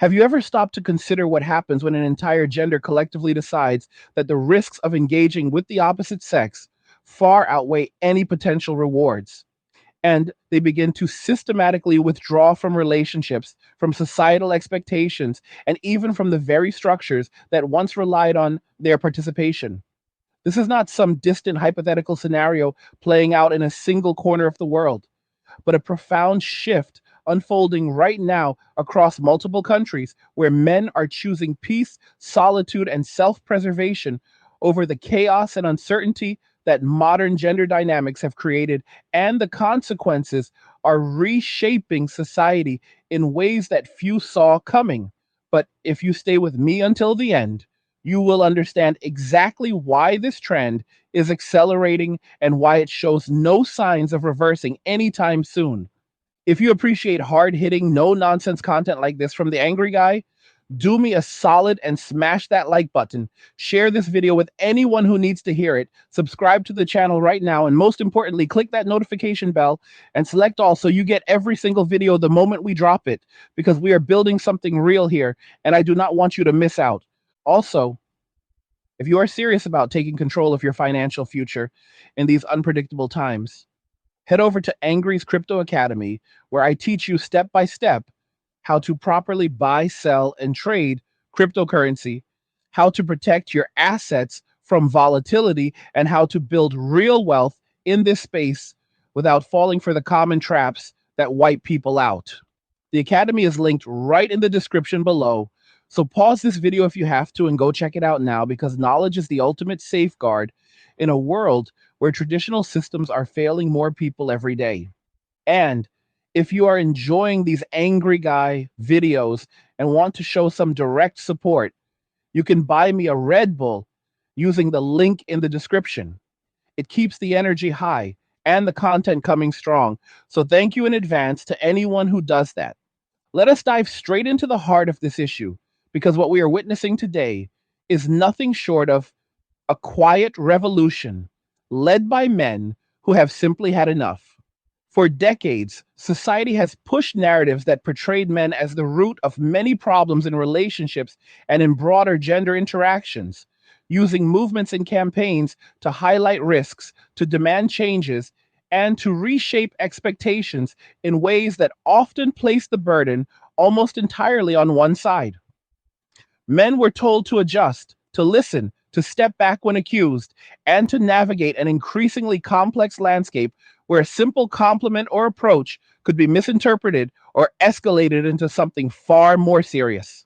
Have you ever stopped to consider what happens when an entire gender collectively decides that the risks of engaging with the opposite sex far outweigh any potential rewards? And they begin to systematically withdraw from relationships, from societal expectations, and even from the very structures that once relied on their participation. This is not some distant hypothetical scenario playing out in a single corner of the world, but a profound shift unfolding right now across multiple countries where men are choosing peace, solitude, and self preservation over the chaos and uncertainty that modern gender dynamics have created, and the consequences are reshaping society in ways that few saw coming. But if you stay with me until the end, you will understand exactly why this trend is accelerating and why it shows no signs of reversing anytime soon. If you appreciate hard hitting, no nonsense content like this from the angry guy, do me a solid and smash that like button. Share this video with anyone who needs to hear it. Subscribe to the channel right now. And most importantly, click that notification bell and select all so you get every single video the moment we drop it, because we are building something real here and I do not want you to miss out. Also, if you are serious about taking control of your financial future in these unpredictable times, head over to Angry's Crypto Academy, where I teach you step by step how to properly buy, sell, and trade cryptocurrency, how to protect your assets from volatility, and how to build real wealth in this space without falling for the common traps that wipe people out. The Academy is linked right in the description below. So pause this video if you have to and go check it out now, because knowledge is the ultimate safeguard in a world where traditional systems are failing more people every day. And if you are enjoying these angry guy videos and want to show some direct support, you can buy me a Red Bull using the link in the description. It keeps the energy high and the content coming strong. So thank you in advance to anyone who does that. Let us dive straight into the heart of this issue, because what we are witnessing today is nothing short of a quiet revolution led by men who have simply had enough. For decades, society has pushed narratives that portrayed men as the root of many problems in relationships and in broader gender interactions, using movements and campaigns to highlight risks, to demand changes, and to reshape expectations in ways that often place the burden almost entirely on one side. Men were told to adjust, to listen, to step back when accused, and to navigate an increasingly complex landscape where a simple compliment or approach could be misinterpreted or escalated into something far more serious.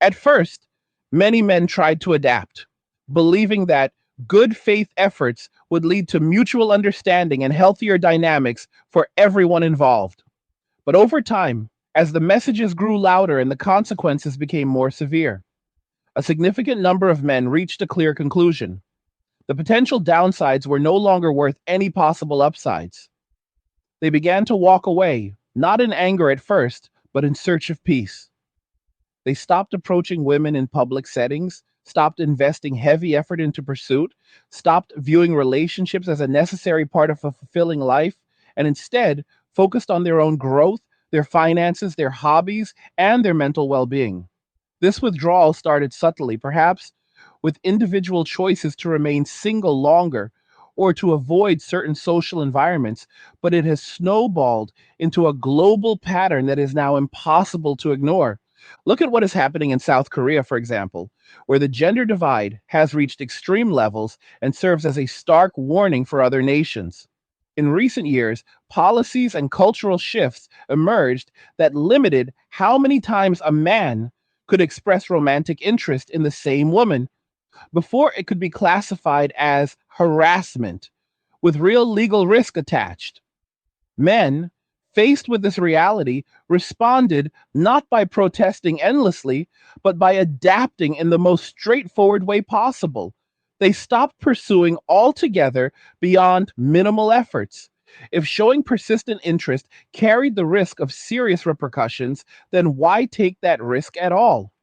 At first, many men tried to adapt, believing that good faith efforts would lead to mutual understanding and healthier dynamics for everyone involved. But over time, as the messages grew louder and the consequences became more severe, a significant number of men reached a clear conclusion. The potential downsides were no longer worth any possible upsides. They began to walk away, not in anger at first, but in search of peace. They stopped approaching women in public settings, stopped investing heavy effort into pursuit, stopped viewing relationships as a necessary part of a fulfilling life, and instead focused on their own growth, their finances, their hobbies, and their mental well being. This withdrawal started subtly, perhaps with individual choices to remain single longer or to avoid certain social environments, but it has snowballed into a global pattern that is now impossible to ignore. Look at what is happening in South Korea, for example, where the gender divide has reached extreme levels and serves as a stark warning for other nations. In recent years, policies and cultural shifts emerged that limited how many times a man could express romantic interest in the same woman before it could be classified as harassment, with real legal risk attached. Men, faced with this reality, responded not by protesting endlessly, but by adapting in the most straightforward way possible. They stopped pursuing altogether beyond minimal efforts. If showing persistent interest carried the risk of serious repercussions, then why take that risk at all?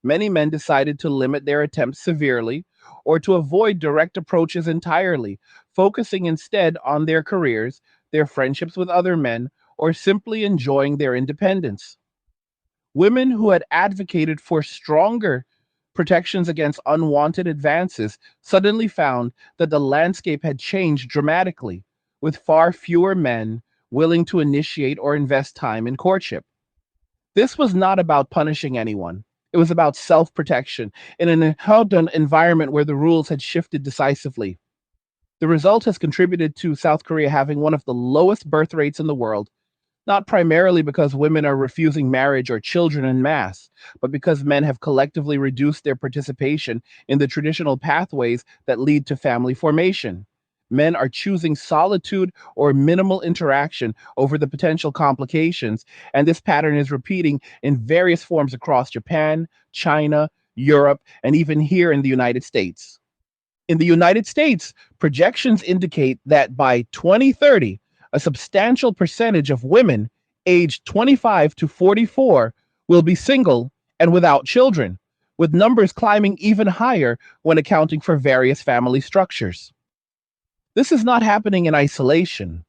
Many men decided to limit their attempts severely or to avoid direct approaches entirely, focusing instead on their careers, their friendships with other men, or simply enjoying their independence. Women who had advocated for stronger protections against unwanted advances suddenly found that the landscape had changed dramatically, with far fewer men willing to initiate or invest time in courtship. This was not about punishing anyone. It was about self protection in an inherent environment where the rules had shifted decisively. The result has contributed to South Korea having one of the lowest birth rates in the world, not primarily because women are refusing marriage or children en masse, but because men have collectively reduced their participation in the traditional pathways that lead to family formation. Men are choosing solitude or minimal interaction over the potential complications, and this pattern is repeating in various forms across Japan, China, Europe, and even here in the United States. In the United States, projections indicate that by 2030, a substantial percentage of women aged 25 to 44 will be single and without children, with numbers climbing even higher when accounting for various family structures. This is not happening in isolation.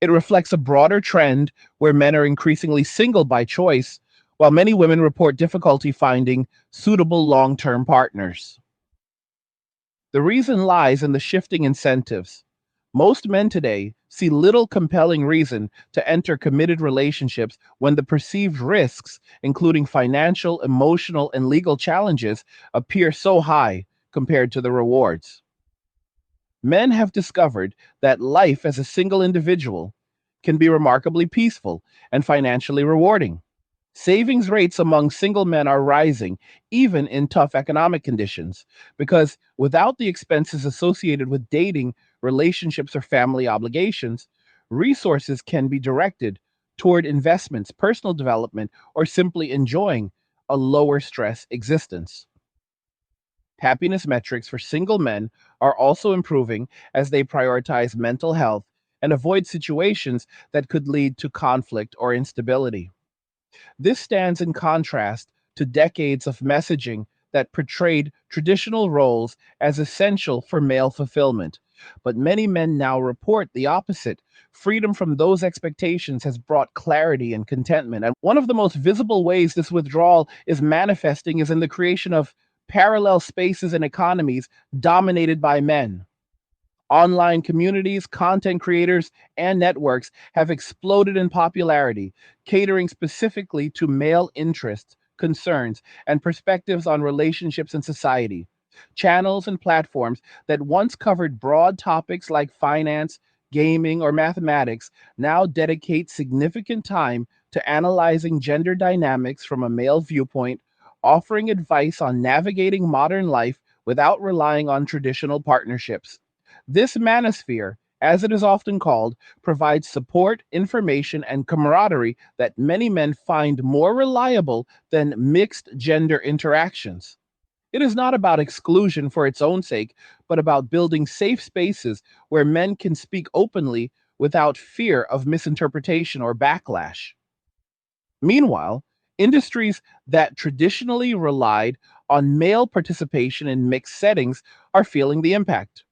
It reflects a broader trend where men are increasingly single by choice, while many women report difficulty finding suitable long term partners. The reason lies in the shifting incentives. Most men today see little compelling reason to enter committed relationships when the perceived risks, including financial, emotional, and legal challenges, appear so high compared to the rewards. Men have discovered that life as a single individual can be remarkably peaceful and financially rewarding. Savings rates among single men are rising, even in tough economic conditions, because without the expenses associated with dating, relationships, or family obligations, resources can be directed toward investments, personal development, or simply enjoying a lower stress existence. Happiness metrics for single men are also improving as they prioritize mental health and avoid situations that could lead to conflict or instability. This stands in contrast to decades of messaging that portrayed traditional roles as essential for male fulfillment. But many men now report the opposite. Freedom from those expectations has brought clarity and contentment. And one of the most visible ways this withdrawal is manifesting is in the creation of parallel spaces and economies dominated by men. Online communities, content creators, and networks have exploded in popularity, catering specifically to male interests, concerns, and perspectives on relationships and society. Channels and platforms that once covered broad topics like finance, gaming, or mathematics now dedicate significant time to analyzing gender dynamics from a male viewpoint, offering advice on navigating modern life without relying on traditional partnerships. This manosphere, as it is often called, provides support, information, and camaraderie that many men find more reliable than mixed gender interactions. It is not about exclusion for its own sake, but about building safe spaces where men can speak openly without fear of misinterpretation or backlash. Meanwhile, industries that traditionally relied on male participation in mixed settings are feeling the impact.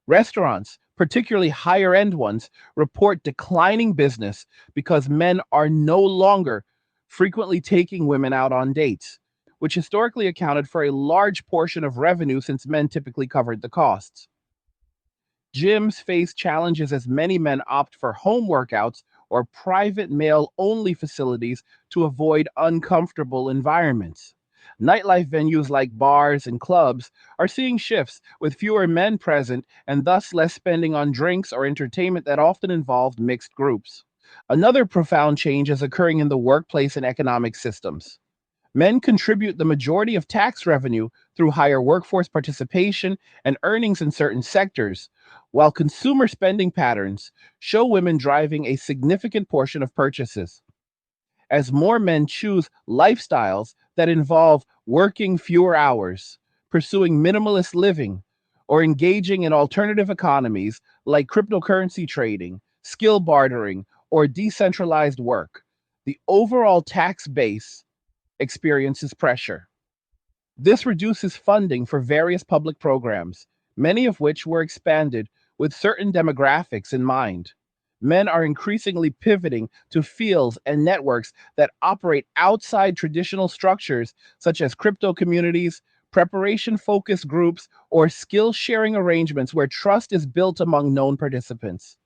Restaurants, particularly higher end ones, report declining business because men are no longer frequently taking women out on dates, which historically accounted for a large portion of revenue since men typically covered the costs. Gyms face challenges as many men opt for home workouts or private male only facilities to avoid uncomfortable environments. Nightlife venues like bars and clubs are seeing shifts with fewer men present and thus less spending on drinks or entertainment that often involved mixed groups. Another profound change is occurring in the workplace and economic systems. Men contribute the majority of tax revenue through higher workforce participation and earnings in certain sectors, while consumer spending patterns show women driving a significant portion of purchases. As more men choose lifestyles that involve working fewer hours, pursuing minimalist living, or engaging in alternative economies like cryptocurrency trading, skill bartering, or decentralized work, the overall tax base experiences pressure. This reduces funding for various public programs, many of which were expanded with certain demographics in mind. Men are increasingly pivoting to fields and networks that operate outside traditional structures, such as crypto communities, preparation focused groups, or skill sharing arrangements where trust is built among known participants.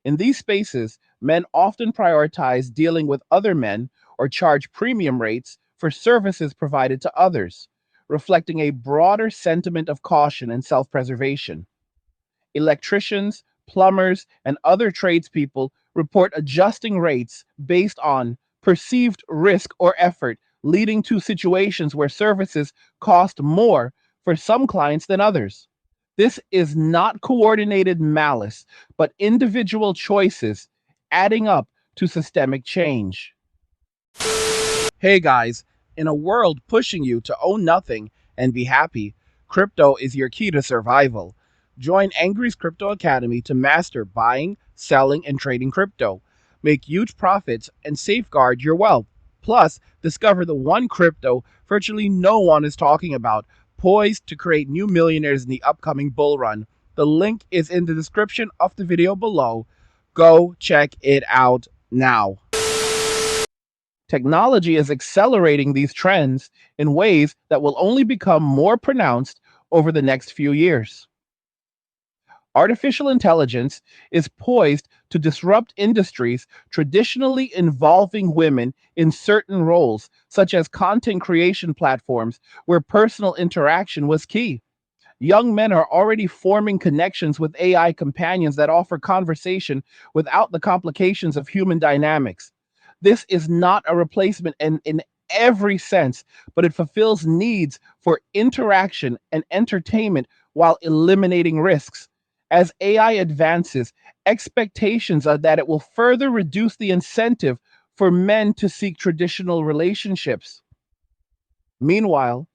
In these spaces, men often prioritize dealing with other men or charge premium rates for services provided to others, reflecting a broader sentiment of caution and self preservation. Electricians, plumbers, and other tradespeople report adjusting rates based on perceived risk or effort, leading to situations where services cost more for some clients than others. This is not coordinated malice, but individual choices adding up to systemic change. Hey guys, in a world pushing you to own nothing and be happy, crypto is your key to survival. Join Angry's Crypto Academy to master buying, selling, and trading crypto. Make huge profits and safeguard your wealth. Plus, discover the one crypto virtually no one is talking about, poised to create new millionaires in the upcoming bull run. The link is in the description of the video below. Go check it out now. Technology is accelerating these trends in ways that will only become more pronounced over the next few years. Artificial intelligence is poised to disrupt industries traditionally involving women in certain roles, such as content creation platforms where personal interaction was key. Young men are already forming connections with AI companions that offer conversation without the complications of human dynamics. This is not a replacement in every sense, but it fulfills needs for interaction and entertainment while eliminating risks. As AI advances, expectations are that it will further reduce the incentive for men to seek traditional relationships. Meanwhile,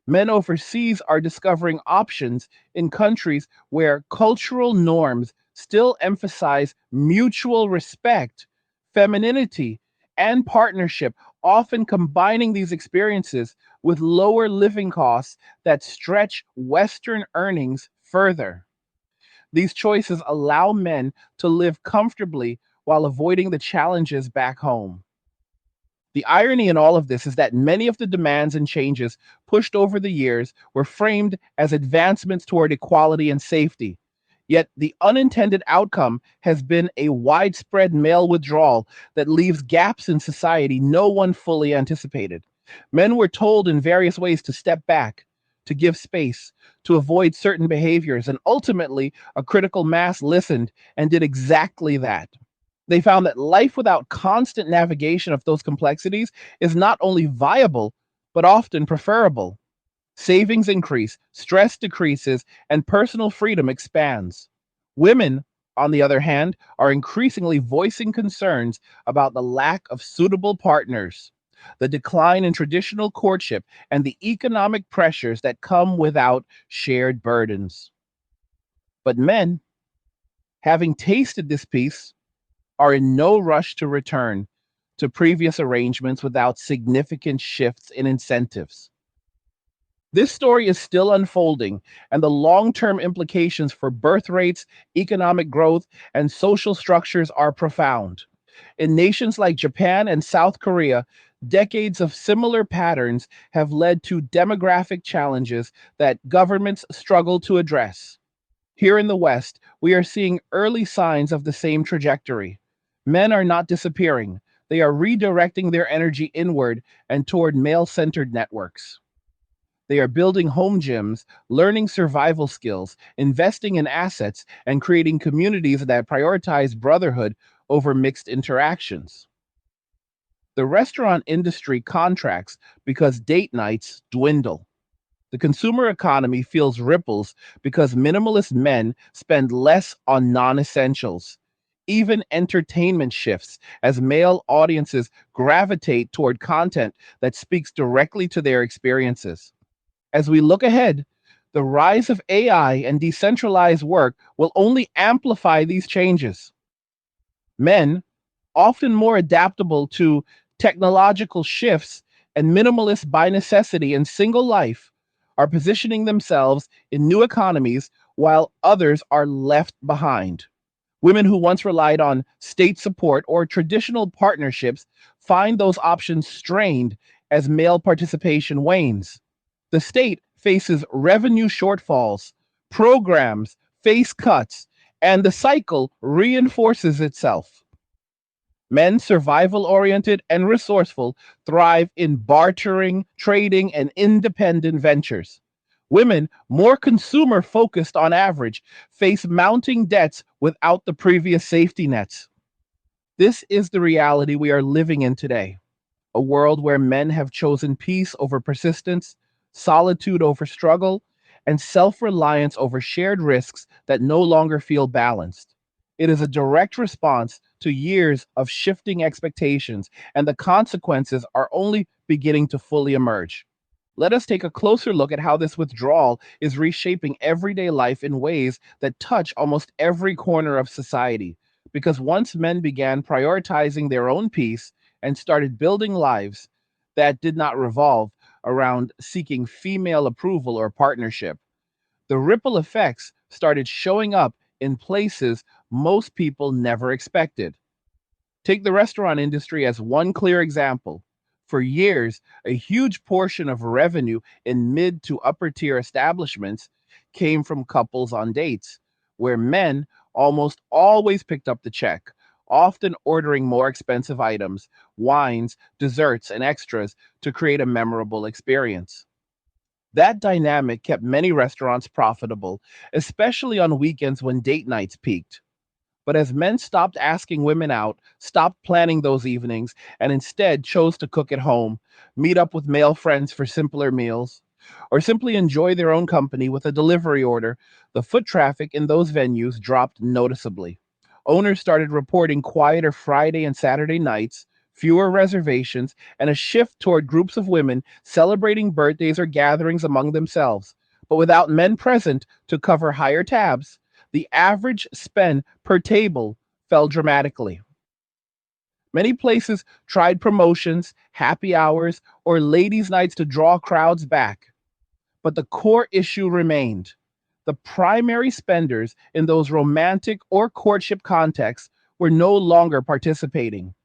men overseas are discovering options in countries where cultural norms still emphasize mutual respect, femininity, and partnership, often combining these experiences with lower living costs that stretch Western earnings further. These choices allow men to live comfortably while avoiding the challenges back home. The irony in all of this is that many of the demands and changes pushed over the years were framed as advancements toward equality and safety. Yet the unintended outcome has been a widespread male withdrawal that leaves gaps in society no one fully anticipated. Men were told in various ways to step back, to give space, to avoid certain behaviors, and ultimately a critical mass listened and did exactly that. They found that life without constant navigation of those complexities is not only viable, but often preferable. Savings increase, stress decreases, and personal freedom expands. Women, on the other hand, are increasingly voicing concerns about the lack of suitable partners, the decline in traditional courtship, and the economic pressures that come without shared burdens. But men, having tasted this peace, are in no rush to return to previous arrangements without significant shifts in incentives. This story is still unfolding, and the long term implications for birth rates, economic growth, and social structures are profound. In nations like Japan and South Korea, decades of similar patterns have led to demographic challenges that governments struggle to address. Here in the West, we are seeing early signs of the same trajectory. Men are not disappearing, they are redirecting their energy inward and toward male centered networks. They are building home gyms, learning survival skills, investing in assets, and creating communities that prioritize brotherhood over mixed interactions. The restaurant industry contracts because date nights dwindle. The consumer economy feels ripples because minimalist men spend less on non essentials. Even entertainment shifts as male audiences gravitate toward content that speaks directly to their experiences. As we look ahead, the rise of AI and decentralized work will only amplify these changes. Men, often more adaptable to technological shifts and minimalist by necessity in single life, are positioning themselves in new economies while others are left behind. Women who once relied on state support or traditional partnerships find those options strained as male participation wanes. The state faces revenue shortfalls, programs face cuts, and the cycle reinforces itself. Men, survival oriented and resourceful, thrive in bartering, trading, and independent ventures. Women, more consumer focused on average, face mounting debts without the previous safety nets. This is the reality we are living in today, a world where men have chosen peace over persistence, solitude over struggle, and self reliance over shared risks that no longer feel balanced. It is a direct response to years of shifting expectations, and the consequences are only beginning to fully emerge. Let us take a closer look at how this withdrawal is reshaping everyday life in ways that touch almost every corner of society. Because once men began prioritizing their own peace and started building lives that did not revolve around seeking female approval or partnership, the ripple effects started showing up in places most people never expected. Take the restaurant industry as one clear example. For years, a huge portion of revenue in mid to upper tier establishments came from couples on dates, where men almost always picked up the check, often ordering more expensive items, wines, desserts, and extras to create a memorable experience. That dynamic kept many restaurants profitable, especially on weekends when date nights peaked. But as men stopped asking women out, stopped planning those evenings, and instead chose to cook at home, meet up with male friends for simpler meals, or simply enjoy their own company with a delivery order, the foot traffic in those venues dropped noticeably. Owners started reporting quieter Friday and Saturday nights, fewer reservations, and a shift toward groups of women celebrating birthdays or gatherings among themselves. But without men present to cover higher tabs, the average spend per table fell dramatically. Many places tried promotions, happy hours, or ladies' nights to draw crowds back, but the core issue remained. The primary spenders in those romantic or courtship contexts were no longer participating.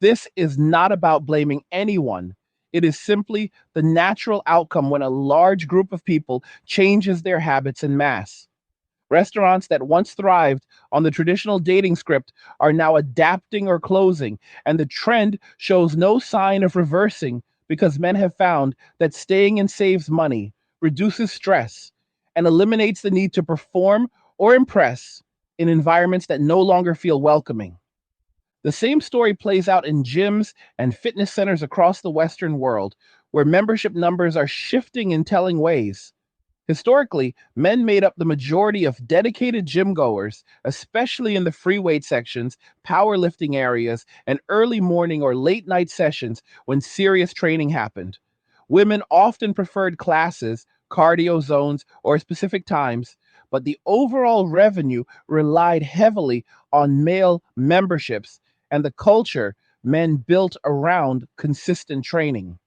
This is not about blaming anyone. It is simply the natural outcome when a large group of people changes their habits en masse. Restaurants that once thrived on the traditional dating script are now adapting or closing, and the trend shows no sign of reversing because men have found that staying in saves money, reduces stress, and eliminates the need to perform or impress in environments that no longer feel welcoming. The same story plays out in gyms and fitness centers across the Western world, where membership numbers are shifting in telling ways. Historically, men made up the majority of dedicated gym goers, especially in the free weight sections, powerlifting areas, and early morning or late night sessions when serious training happened. Women often preferred classes, cardio zones, or specific times, but the overall revenue relied heavily on male memberships and the culture men built around consistent training.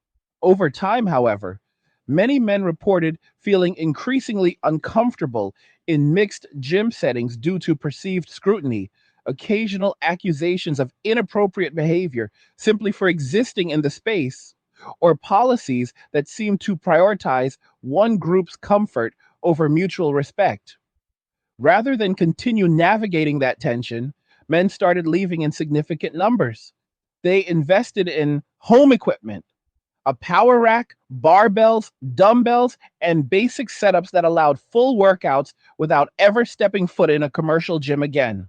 Over time, however, many men reported feeling increasingly uncomfortable in mixed gym settings due to perceived scrutiny, occasional accusations of inappropriate behavior simply for existing in the space, or policies that seemed to prioritize one group's comfort over mutual respect. Rather than continue navigating that tension, men started leaving in significant numbers. They invested in home equipment, a power rack, barbells, dumbbells, and basic setups that allowed full workouts without ever stepping foot in a commercial gym again.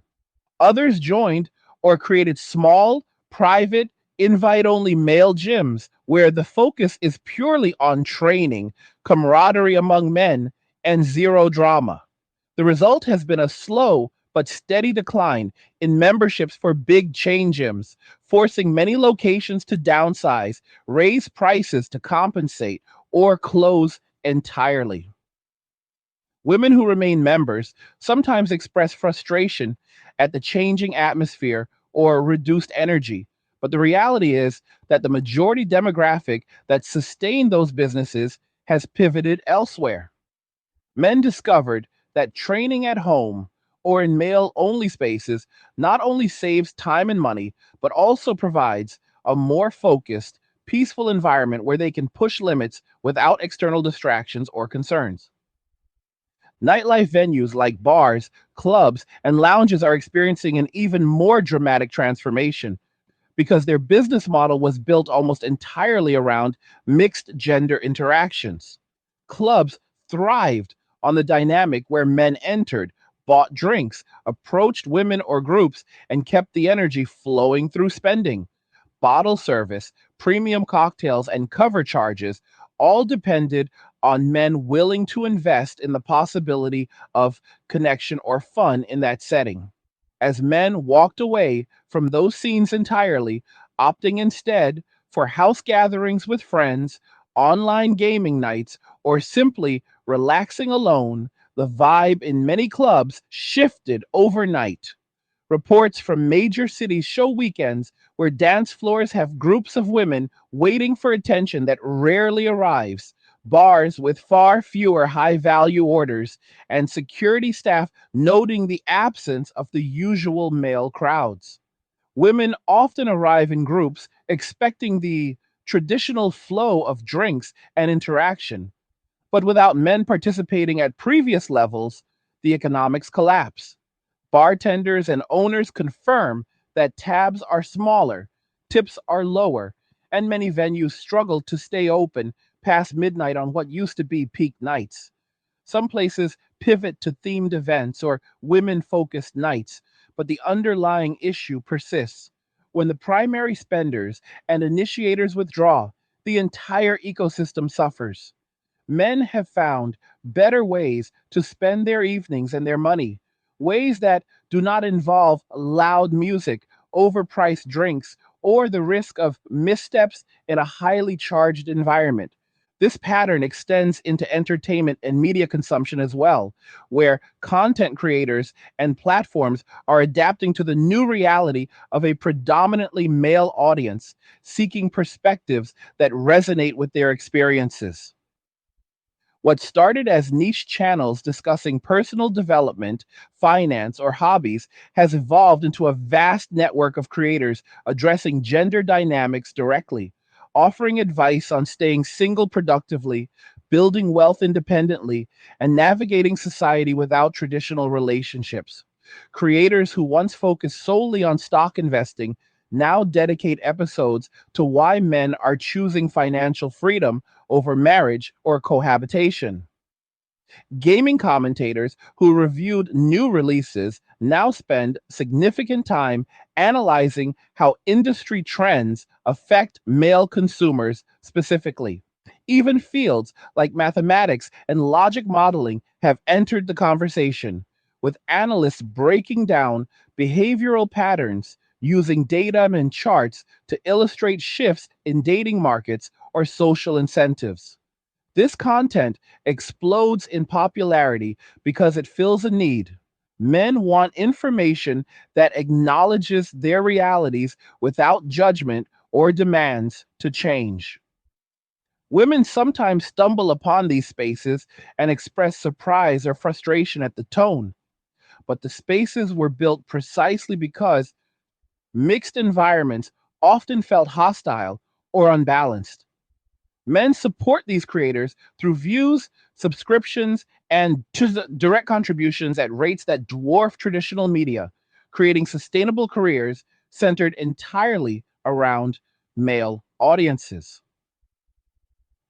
Others joined or created small, private, invite only male gyms where the focus is purely on training, camaraderie among men, and zero drama. The result has been a slow but steady decline in memberships for big chain gyms, forcing many locations to downsize, raise prices to compensate, or close entirely. Women who remain members sometimes express frustration at the changing atmosphere or reduced energy. But the reality is that the majority demographic that sustained those businesses has pivoted elsewhere. Men discovered that training at home or in male only spaces not only saves time and money, but also provides a more focused, peaceful environment where they can push limits without external distractions or concerns. Nightlife venues like bars, clubs, and lounges are experiencing an even more dramatic transformation because their business model was built almost entirely around mixed gender interactions. Clubs thrived on the dynamic where men entered, bought drinks, approached women or groups, and kept the energy flowing through spending. Bottle service, premium cocktails, and cover charges all depended on men willing to invest in the possibility of connection or fun in that setting. As men walked away from those scenes entirely, opting instead for house gatherings with friends, online gaming nights, or simply relaxing alone, the vibe in many clubs shifted overnight. Reports from major cities show weekends where dance floors have groups of women waiting for attention that rarely arrives, bars with far fewer high value orders, and security staff noting the absence of the usual male crowds. Women often arrive in groups expecting the traditional flow of drinks and interaction, but without men participating at previous levels, the economics collapse. Bartenders and owners confirm that tabs are smaller, tips are lower, and many venues struggle to stay open past midnight on what used to be peak nights. Some places pivot to themed events or women focused nights, but the underlying issue persists. When the primary spenders and initiators withdraw, the entire ecosystem suffers. Men have found better ways to spend their evenings and their money, ways that do not involve loud music, overpriced drinks, or the risk of missteps in a highly charged environment. This pattern extends into entertainment and media consumption as well, where content creators and platforms are adapting to the new reality of a predominantly male audience, seeking perspectives that resonate with their experiences. What started as niche channels discussing personal development, finance, or hobbies has evolved into a vast network of creators addressing gender dynamics directly, offering advice on staying single productively, building wealth independently, and navigating society without traditional relationships. Creators who once focused solely on stock investing now dedicate episodes to why men are choosing financial freedom over marriage or cohabitation. Gaming commentators who reviewed new releases now spend significant time analyzing how industry trends affect male consumers specifically. Even fields like mathematics and logic modeling have entered the conversation, with analysts breaking down behavioral patterns using data and charts to illustrate shifts in dating markets or social incentives. This content explodes in popularity because it fills a need. Men want information that acknowledges their realities without judgment or demands to change. Women sometimes stumble upon these spaces and express surprise or frustration at the tone, but the spaces were built precisely because mixed environments often felt hostile or unbalanced. Men support these creators through views, subscriptions, and direct contributions at rates that dwarf traditional media, creating sustainable careers centered entirely around male audiences.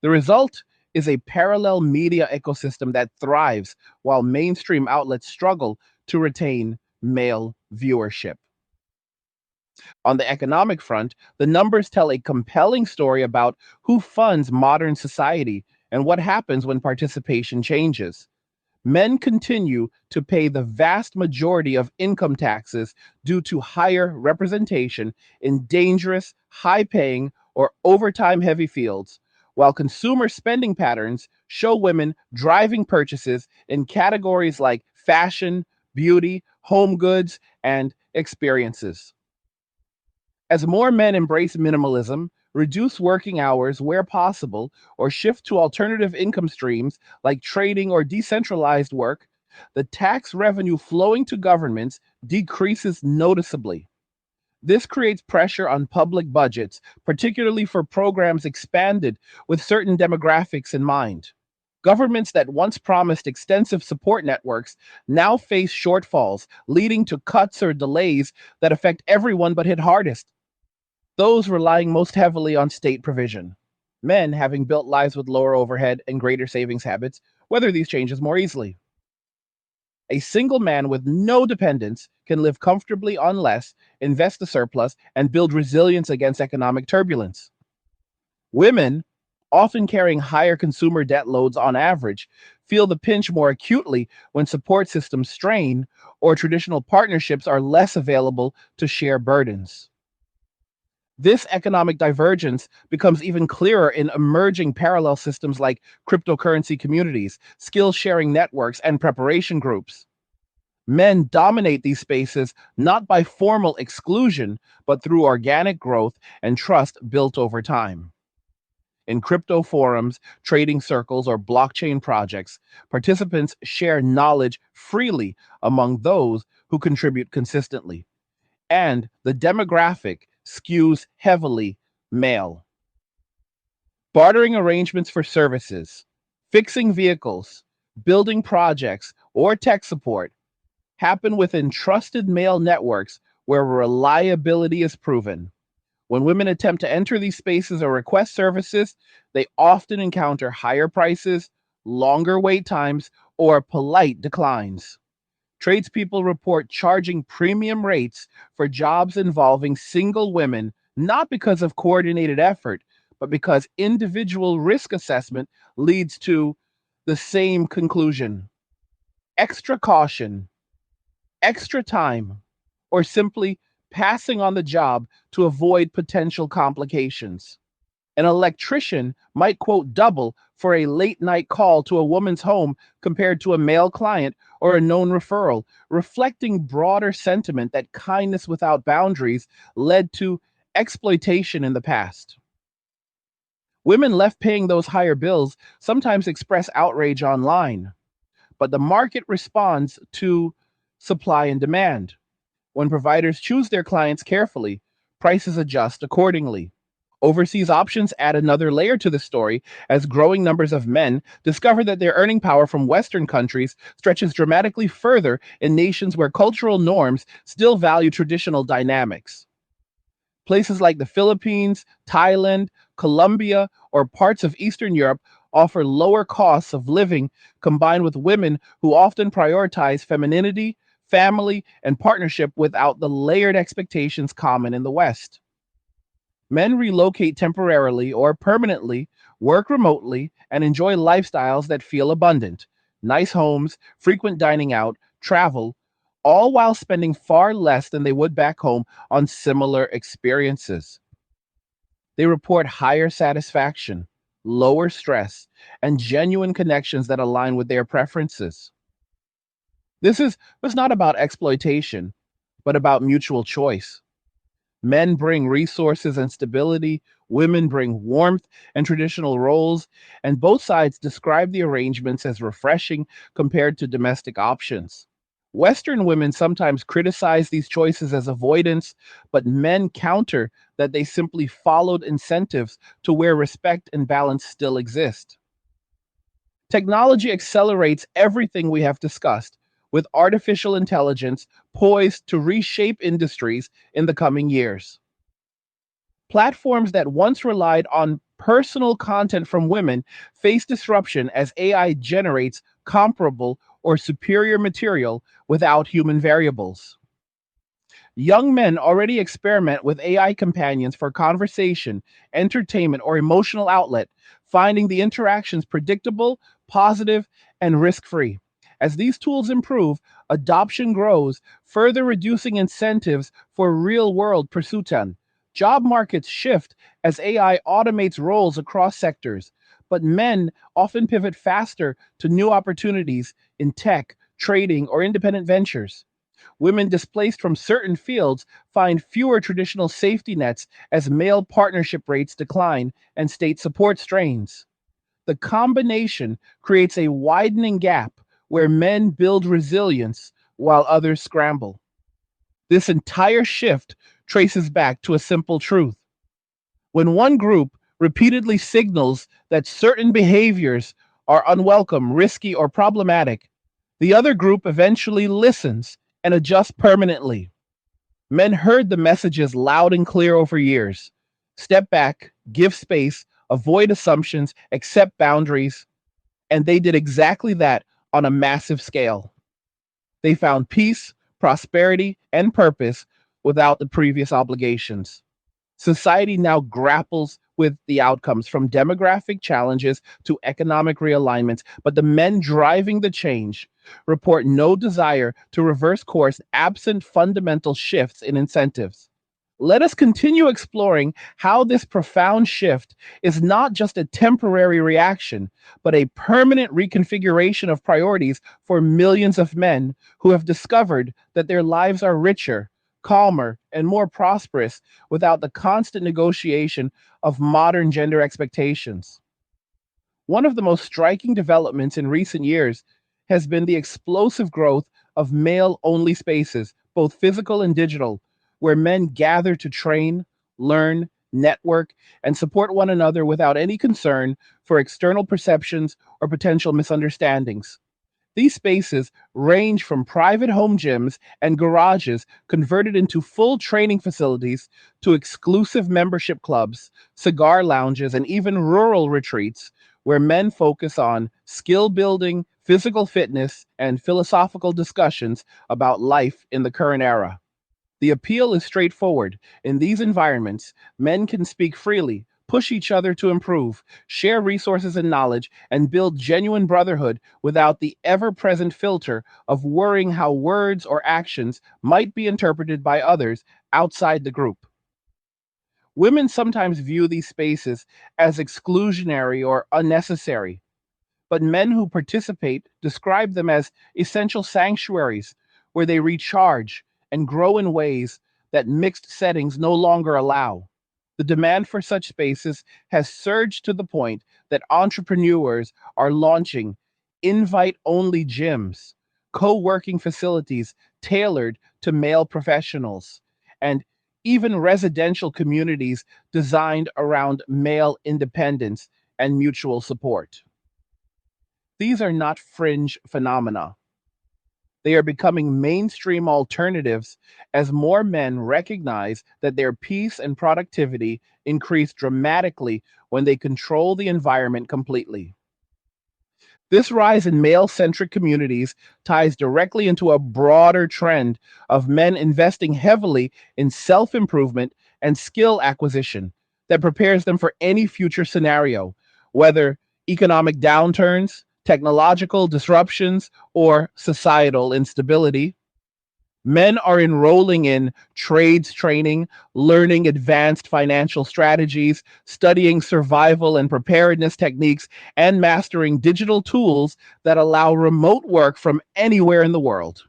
The result is a parallel media ecosystem that thrives while mainstream outlets struggle to retain male viewership. On the economic front, the numbers tell a compelling story about who funds modern society and what happens when participation changes. Men continue to pay the vast majority of income taxes due to higher representation in dangerous, high paying, or overtime heavy fields, while consumer spending patterns show women driving purchases in categories like fashion, beauty, home goods, and experiences. As more men embrace minimalism, reduce working hours where possible, or shift to alternative income streams like trading or decentralized work, The tax revenue flowing to governments decreases noticeably. This creates pressure on public budgets, particularly for programs expanded with certain demographics in mind. Governments that once promised extensive support networks now face shortfalls, leading to cuts or delays that affect everyone but hit hardest those relying most heavily on state provision. Men, having built lives with lower overhead and greater savings habits, weather these changes more easily. A single man with no dependents can live comfortably on less, invest the surplus, and build resilience against economic turbulence. Women, often carrying higher consumer debt loads on average, feel the pinch more acutely when support systems strain or traditional partnerships are less available to share burdens. This economic divergence becomes even clearer in emerging parallel systems like cryptocurrency communities, skill sharing networks, and preparation groups. Men dominate these spaces not by formal exclusion, but through organic growth and trust built over time. In crypto forums, trading circles, or blockchain projects, participants share knowledge freely among those who contribute consistently. And the demographic skews heavily male. Bartering arrangements for services, fixing vehicles, building projects, or tech support happen within trusted male networks where reliability is proven. When women attempt to enter these spaces or request services, they often encounter higher prices, longer wait times, or polite declines. Tradespeople report charging premium rates for jobs involving single women, not because of coordinated effort, but because individual risk assessment leads to the same conclusion. Extra caution, extra time, or simply passing on the job to avoid potential complications. An electrician might quote double for a late night call to a woman's home compared to a male client or a known referral, reflecting broader sentiment that kindness without boundaries led to exploitation in the past. Women left paying those higher bills sometimes express outrage online, but the market responds to supply and demand. When providers choose their clients carefully, prices adjust accordingly. Overseas options add another layer to the story as growing numbers of men discover that their earning power from Western countries stretches dramatically further in nations where cultural norms still value traditional dynamics. Places like the Philippines, Thailand, Colombia, or parts of Eastern Europe offer lower costs of living combined with women who often prioritize femininity, family, and partnership without the layered expectations common in the West. Men relocate temporarily or permanently, work remotely, and enjoy lifestyles that feel abundant. Nice homes, frequent dining out, travel, all while spending far less than they would back home on similar experiences. They report higher satisfaction, lower stress, and genuine connections that align with their preferences. This was not about exploitation, but about mutual choice. Men bring resources and stability, women bring warmth and traditional roles, and both sides describe the arrangements as refreshing compared to domestic options. Western women sometimes criticize these choices as avoidance, but men counter that they simply followed incentives to where respect and balance still exist. Technology accelerates everything we have discussed, with artificial intelligence poised to reshape industries in the coming years. Platforms that once relied on personal content from women face disruption as AI generates comparable or superior material without human variables. Young men already experiment with AI companions for conversation, entertainment, or emotional outlet, finding the interactions predictable, positive, and risk free. As these tools improve, adoption grows, further reducing incentives for real world pursuits. Job markets shift as AI automates roles across sectors, but men often pivot faster to new opportunities in tech, trading, or independent ventures. Women displaced from certain fields find fewer traditional safety nets as male partnership rates decline and state support strains. The combination creates a widening gap where men build resilience while others scramble. This entire shift traces back to a simple truth. When one group repeatedly signals that certain behaviors are unwelcome, risky, or problematic, the other group eventually listens and adjusts permanently. Men heard the messages loud and clear over years. Step back, give space, avoid assumptions, accept boundaries, and they did exactly that on a massive scale. They found peace, prosperity, and purpose without the previous obligations. Society now grapples with the outcomes from demographic challenges to economic realignments, but the men driving the change report no desire to reverse course absent fundamental shifts in incentives. Let us continue exploring how this profound shift is not just a temporary reaction, but a permanent reconfiguration of priorities for millions of men who have discovered that their lives are richer, calmer, and more prosperous without the constant negotiation of modern gender expectations. One of the most striking developments in recent years has been the explosive growth of male only spaces, both physical and digital, where men gather to train, learn, network, and support one another without any concern for external perceptions or potential misunderstandings. These spaces range from private home gyms and garages converted into full training facilities to exclusive membership clubs, cigar lounges, and even rural retreats where men focus on skill building, physical fitness, and philosophical discussions about life in the current era. The appeal is straightforward. In these environments, men can speak freely, push each other to improve, share resources and knowledge, and build genuine brotherhood without the ever present filter of worrying how words or actions might be interpreted by others outside the group. Women sometimes view these spaces as exclusionary or unnecessary, but men who participate describe them as essential sanctuaries where they recharge and grow in ways that mixed settings no longer allow. The demand for such spaces has surged to the point that entrepreneurs are launching invite only gyms, co working facilities tailored to male professionals, and even residential communities designed around male independence and mutual support. These are not fringe phenomena. They are becoming mainstream alternatives as more men recognize that their peace and productivity increase dramatically when they control the environment completely. This rise in male centric communities ties directly into a broader trend of men investing heavily in self improvement and skill acquisition that prepares them for any future scenario, whether economic downturns, technological disruptions, or societal instability. Men are enrolling in trades training, learning advanced financial strategies, studying survival and preparedness techniques, and mastering digital tools that allow remote work from anywhere in the world.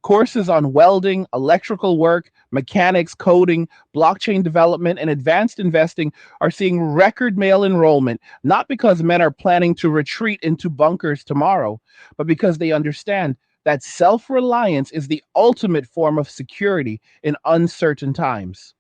Courses on welding, electrical work, mechanics, coding, blockchain development, and advanced investing are seeing record male enrollment, not because men are planning to retreat into bunkers tomorrow, but because they understand that self reliance is the ultimate form of security in uncertain times.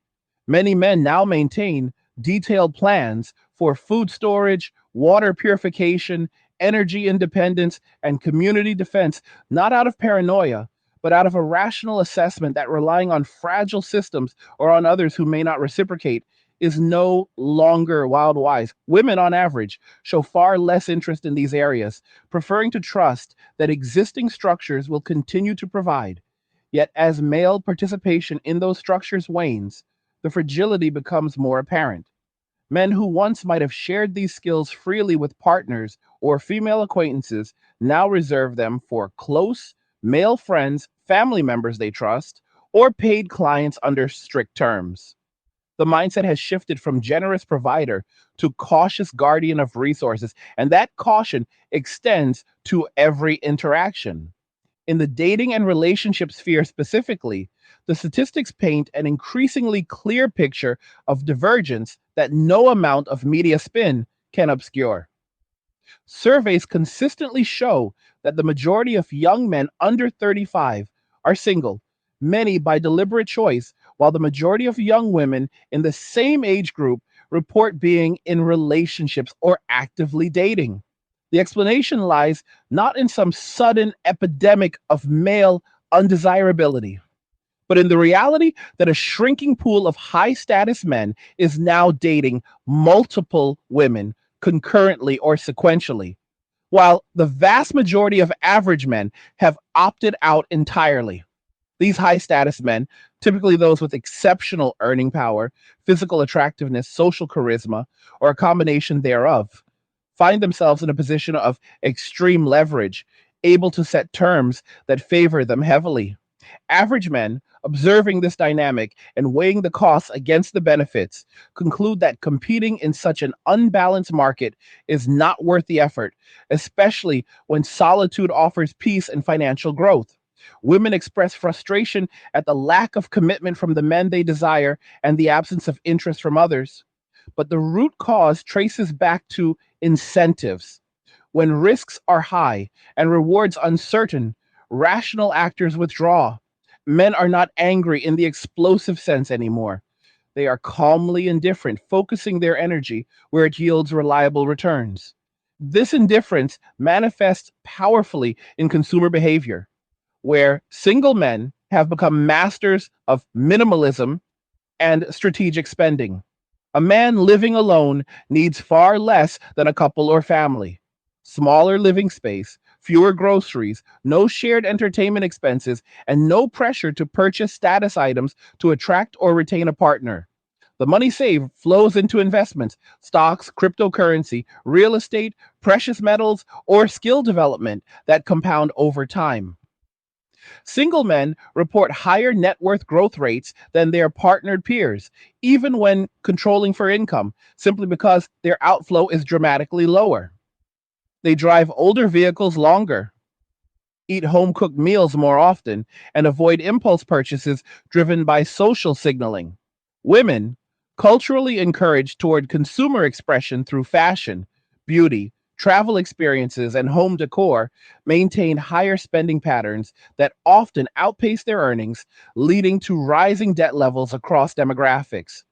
Many men now maintain detailed plans for food storage, water purification, energy independence, and community defense, not out of paranoia, but out of a rational assessment that relying on fragile systems or on others who may not reciprocate is no longer wild wise. Women, on average, show far less interest in these areas, preferring to trust that existing structures will continue to provide. Yet, as male participation in those structures wanes, the fragility becomes more apparent. Men who once might have shared these skills freely with partners or female acquaintances now reserve them for close male friends, family members they trust, or paid clients under strict terms. The mindset has shifted from generous provider to cautious guardian of resources, and that caution extends to every interaction. In the dating and relationship sphere specifically, the statistics paint an increasingly clear picture of divergence that no amount of media spin can obscure. Surveys consistently show that the majority of young men under 35 are single, many by deliberate choice, while the majority of young women in the same age group report being in relationships or actively dating. The explanation lies not in some sudden epidemic of male undesirability, but in the reality that a shrinking pool of high status men is now dating multiple women concurrently or sequentially, while the vast majority of average men have opted out entirely. These high status men, typically those with exceptional earning power, physical attractiveness, social charisma, or a combination thereof, find themselves in a position of extreme leverage, able to set terms that favor them heavily. Average men, observing this dynamic and weighing the costs against the benefits, conclude that competing in such an unbalanced market is not worth the effort, especially when solitude offers peace and financial growth. Women express frustration at the lack of commitment from the men they desire and the absence of interest from others. But the root cause traces back to incentives. When risks are high and rewards uncertain, rational actors withdraw. Men are not angry in the explosive sense anymore. They are calmly indifferent, focusing their energy where it yields reliable returns. This indifference manifests powerfully in consumer behavior, where single men have become masters of minimalism and strategic spending. A man living alone needs far less than a couple or family. Smaller living space, fewer groceries, no shared entertainment expenses, and no pressure to purchase status items to attract or retain a partner. The money saved flows into investments, stocks, cryptocurrency, real estate, precious metals, or skill development that compound over time. Single men report higher net worth growth rates than their partnered peers, even when controlling for income, simply because their outflow is dramatically lower. They drive older vehicles longer, eat home cooked meals more often, and avoid impulse purchases driven by social signaling. Women, culturally encouraged toward consumer expression through fashion, beauty, travel experiences, and home decor, maintain higher spending patterns that often outpace their earnings, leading to rising debt levels across demographics.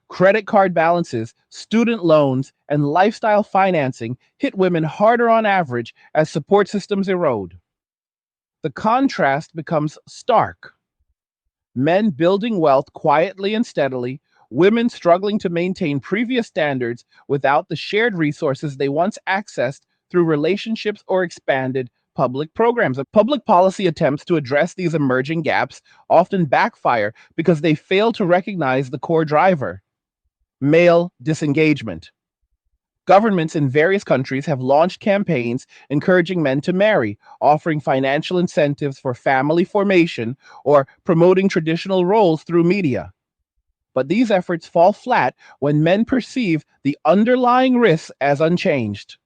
Credit card balances, student loans, and lifestyle financing hit women harder on average as support systems erode. The contrast becomes stark. Men building wealth quietly and steadily, women struggling to maintain previous standards without the shared resources they once accessed through relationships or expanded public programs. Public policy attempts to address these emerging gaps often backfire because they fail to recognize the core driver: male disengagement. Governments in various countries have launched campaigns encouraging men to marry, offering financial incentives for family formation, or promoting traditional roles through media. But these efforts fall flat when men perceive the underlying risks as unchanged.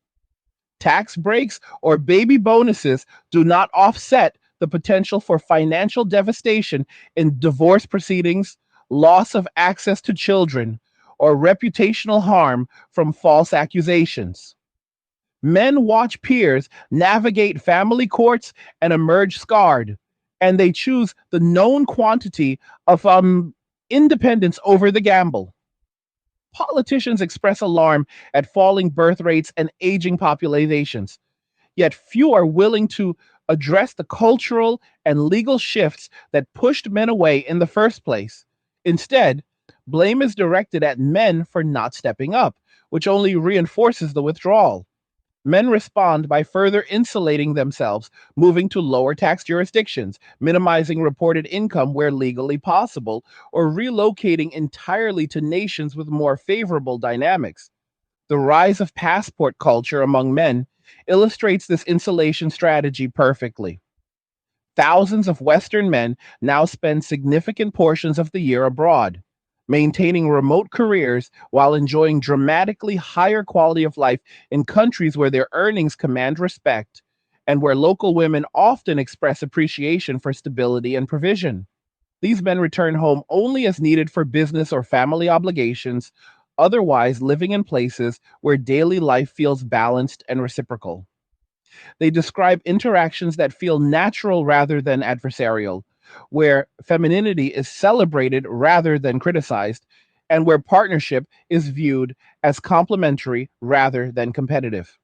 Tax breaks or baby bonuses do not offset the potential for financial devastation in divorce proceedings, loss of access to children, or reputational harm from false accusations. Men watch peers navigate family courts and emerge scarred, and they choose the known quantity of independence over the gamble. Politicians express alarm at falling birth rates and aging populations, yet few are willing to address the cultural and legal shifts that pushed men away in the first place. Instead, blame is directed at men for not stepping up, which only reinforces the withdrawal. Men respond by further insulating themselves, moving to lower tax jurisdictions, minimizing reported income where legally possible, or relocating entirely to nations with more favorable dynamics. The rise of passport culture among men illustrates this insulation strategy perfectly. Thousands of Western men now spend significant portions of the year abroad, maintaining remote careers while enjoying dramatically higher quality of life in countries where their earnings command respect and where local women often express appreciation for stability and provision. These men return home only as needed for business or family obligations, otherwise living in places where daily life feels balanced and reciprocal. They describe interactions that feel natural rather than adversarial, where femininity is celebrated rather than criticized, and where partnership is viewed as complementary rather than competitive.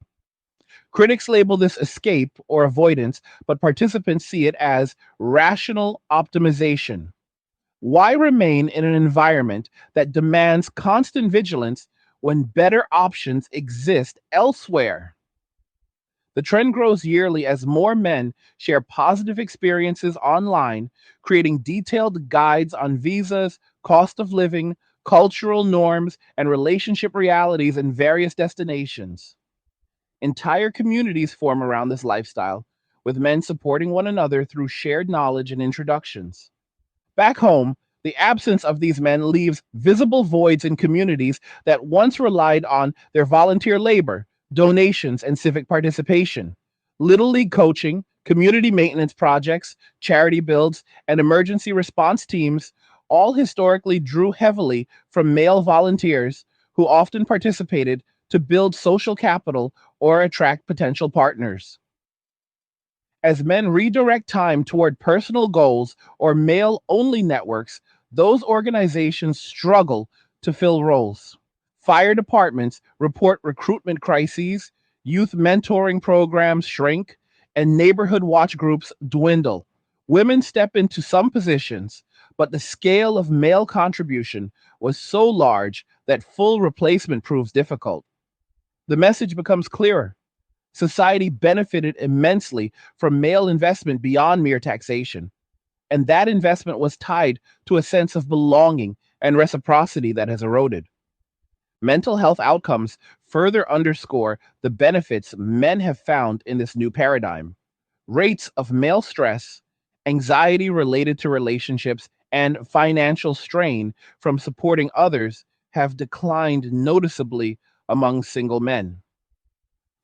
Critics label this escape or avoidance, but participants see it as rational optimization. Why remain in an environment that demands constant vigilance when better options exist elsewhere? The trend grows yearly as more men share positive experiences online, creating detailed guides on visas, cost of living, cultural norms, and relationship realities in various destinations. Entire communities form around this lifestyle, with men supporting one another through shared knowledge and introductions. Back home, the absence of these men leaves visible voids in communities that once relied on their volunteer labor, donations, and civic participation. Little League coaching, community maintenance projects, charity builds, and emergency response teams all historically drew heavily from male volunteers who often participated to build social capital or attract potential partners. As men redirect time toward personal goals or male only networks, those organizations struggle to fill roles. Fire departments report recruitment crises, youth mentoring programs shrink, and neighborhood watch groups dwindle. Women step into some positions, but the scale of male contribution was so large that full replacement proves difficult. The message becomes clearer. Society benefited immensely from male investment beyond mere taxation, and that investment was tied to a sense of belonging and reciprocity that has eroded. Mental health outcomes further underscore the benefits men have found in this new paradigm. Rates of male stress, anxiety related to relationships, and financial strain from supporting others have declined noticeably among single men.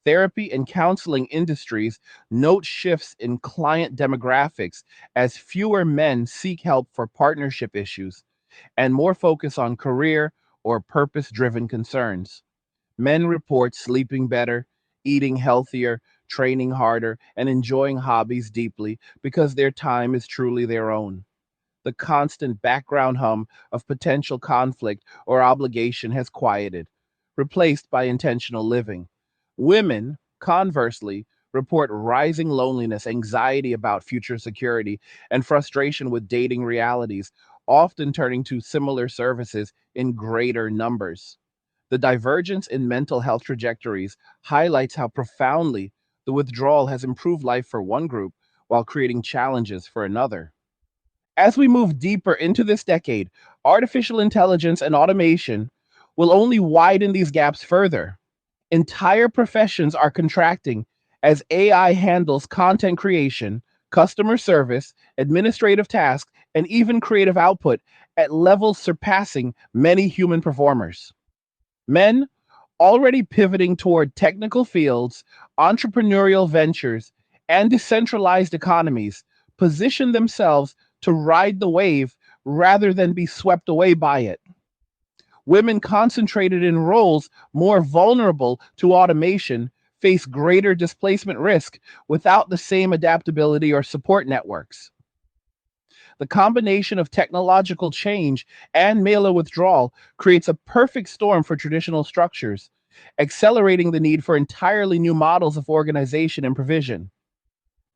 Therapy and counseling industries note shifts in client demographics as fewer men seek help for partnership issues and more focus on career or purpose driven concerns. Men report sleeping better, eating healthier, training harder, and enjoying hobbies deeply because their time is truly their own. The constant background hum of potential conflict or obligation has quieted, replaced by intentional living. Women, conversely, report rising loneliness, anxiety about future security, and frustration with dating realities, often turning to similar services in greater numbers. The divergence in mental health trajectories highlights how profoundly the withdrawal has improved life for one group while creating challenges for another. As we move deeper into this decade, artificial intelligence and automation will only widen these gaps further. Entire professions are contracting as AI handles content creation, customer service, administrative tasks, and even creative output at levels surpassing many human performers. Men, already pivoting toward technical fields, entrepreneurial ventures, and decentralized economies, position themselves to ride the wave rather than be swept away by it. Women concentrated in roles more vulnerable to automation face greater displacement risk without the same adaptability or support networks. The combination of technological change and male withdrawal creates a perfect storm for traditional structures, accelerating the need for entirely new models of organization and provision.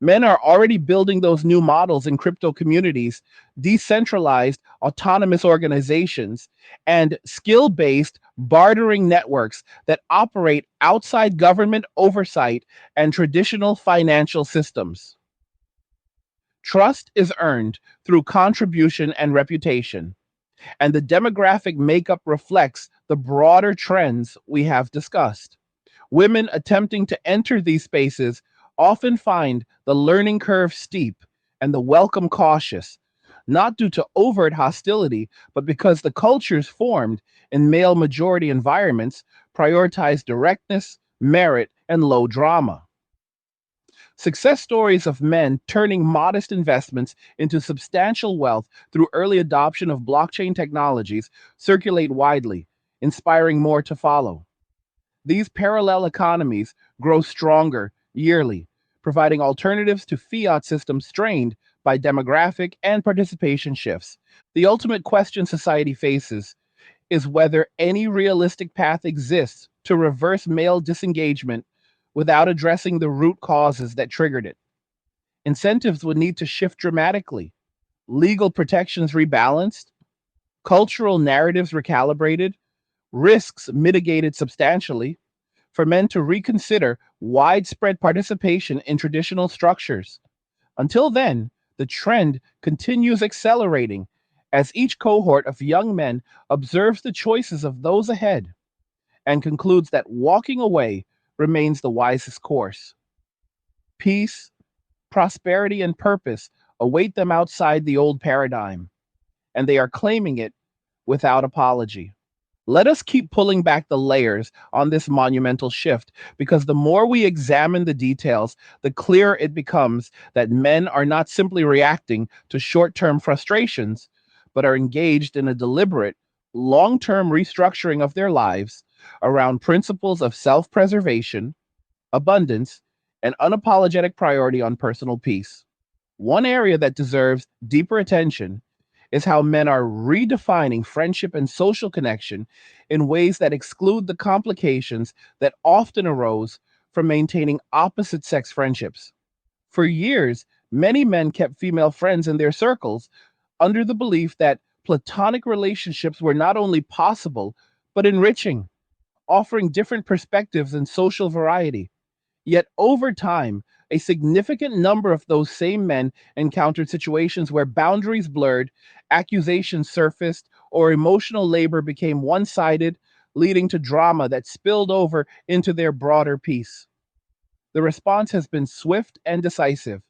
Men are already building those new models in crypto communities, decentralized autonomous organizations, and skill based bartering networks that operate outside government oversight and traditional financial systems. Trust is earned through contribution and reputation, and the demographic makeup reflects the broader trends we have discussed. Women attempting to enter these spaces often find the learning curve steep and the welcome cautious, not due to overt hostility, but because the cultures formed in male majority environments prioritize directness, merit, and low drama. Success stories of men turning modest investments into substantial wealth through early adoption of blockchain technologies circulate widely, inspiring more to follow. These parallel economies grow stronger yearly, providing alternatives to fiat systems strained by demographic and participation shifts. The ultimate question society faces is whether any realistic path exists to reverse male disengagement without addressing the root causes that triggered it. Incentives would need to shift dramatically, legal protections rebalanced, cultural narratives recalibrated, risks mitigated substantially, for men to reconsider widespread participation in traditional structures. Until then, the trend continues accelerating as each cohort of young men observes the choices of those ahead and concludes that walking away remains the wisest course. Peace, prosperity, and purpose await them outside the old paradigm, and they are claiming it without apology. Let us keep pulling back the layers on this monumental shift because the more we examine the details, the clearer it becomes that men are not simply reacting to short term frustrations, but are engaged in a deliberate, long term restructuring of their lives around principles of self preservation, abundance, and unapologetic priority on personal peace. One area that deserves deeper attention is how men are redefining friendship and social connection in ways that exclude the complications that often arose from maintaining opposite sex friendships. For years, many men kept female friends in their circles under the belief that platonic relationships were not only possible, but enriching, offering different perspectives and social variety. Yet over time, a significant number of those same men encountered situations where boundaries blurred, accusations surfaced, or emotional labor became one sided, leading to drama that spilled over into their broader peace. The response has been swift and decisive.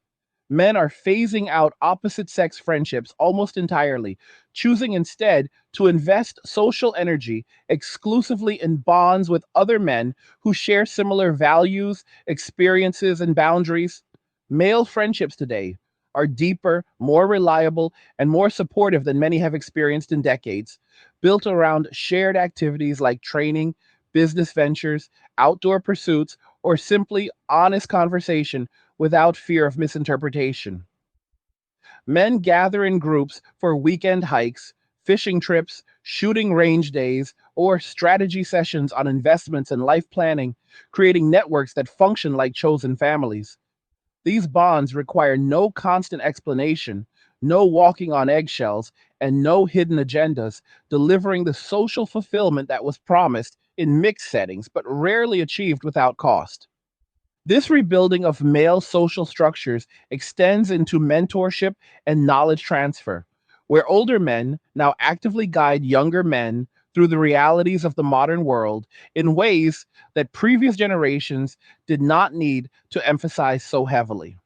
Men are phasing out opposite sex friendships almost entirely, choosing instead to invest social energy exclusively in bonds with other men who share similar values, experiences, and boundaries. Male friendships today are deeper, more reliable, and more supportive than many have experienced in decades, built around shared activities like training, business ventures, outdoor pursuits, or simply honest conversation without fear of misinterpretation. Men gather in groups for weekend hikes, fishing trips, shooting range days, or strategy sessions on investments and life planning, creating networks that function like chosen families. These bonds require no constant explanation, no walking on eggshells, and no hidden agendas, delivering the social fulfillment that was promised in mixed settings but rarely achieved without cost. This rebuilding of male social structures extends into mentorship and knowledge transfer, where older men now actively guide younger men through the realities of the modern world in ways that previous generations did not need to emphasize so heavily.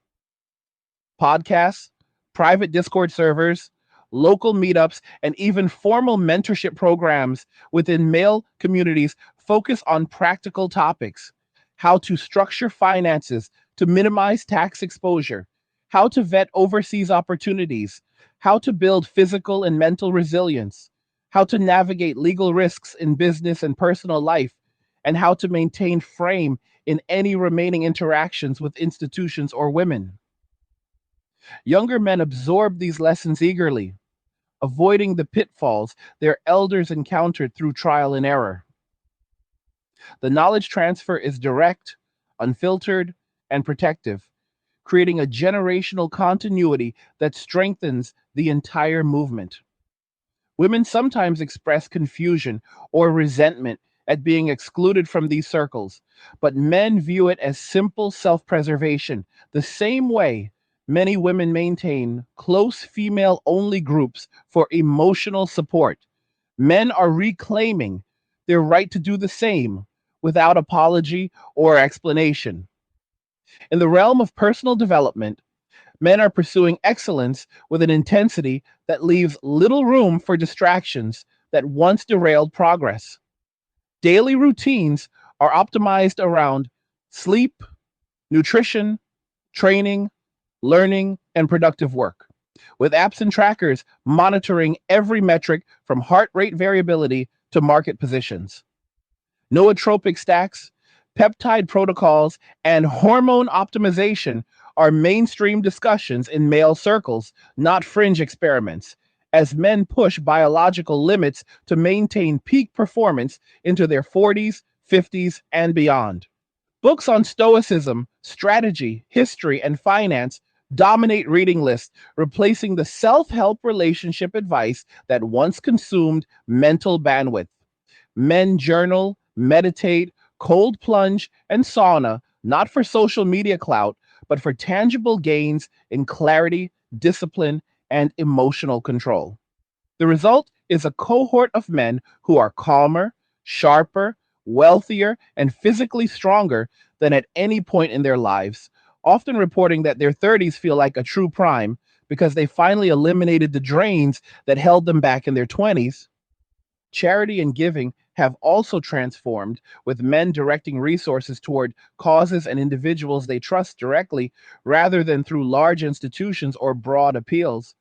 Podcasts, private Discord servers, local meetups, and even formal mentorship programs within male communities focus on practical topics: how to structure finances to minimize tax exposure, how to vet overseas opportunities, how to build physical and mental resilience, how to navigate legal risks in business and personal life, and how to maintain frame in any remaining interactions with institutions or women. Younger men absorb these lessons eagerly, avoiding the pitfalls their elders encountered through trial and error. The knowledge transfer is direct, unfiltered, and protective, creating a generational continuity that strengthens the entire movement. Women sometimes express confusion or resentment at being excluded from these circles, but men view it as simple self preservation, the same way many women maintain close female only groups for emotional support. Men are reclaiming their right to do the same without apology or explanation. In the realm of personal development, men are pursuing excellence with an intensity that leaves little room for distractions that once derailed progress. Daily routines are optimized around sleep, nutrition, training, learning, and productive work, with apps and trackers monitoring every metric from heart rate variability to market positions. Nootropic stacks, Peptide protocols and hormone optimization are mainstream discussions in male circles, not fringe experiments, as men push biological limits to maintain peak performance into their 40s, 50s, and beyond. Books on stoicism, strategy, history, and finance dominate reading lists, replacing the self help relationship advice that once consumed mental bandwidth. Men journal, meditate, cold plunge, and sauna, not for social media clout, but for tangible gains in clarity, discipline, and emotional control. The result is a cohort of men who are calmer, sharper, wealthier, and physically stronger than at any point in their lives, often reporting that their 30s feel like a true prime because they finally eliminated the drains that held them back in their 20s. Charity and giving have also transformed, with men directing resources toward causes and individuals they trust directly rather than through large institutions or broad appeals.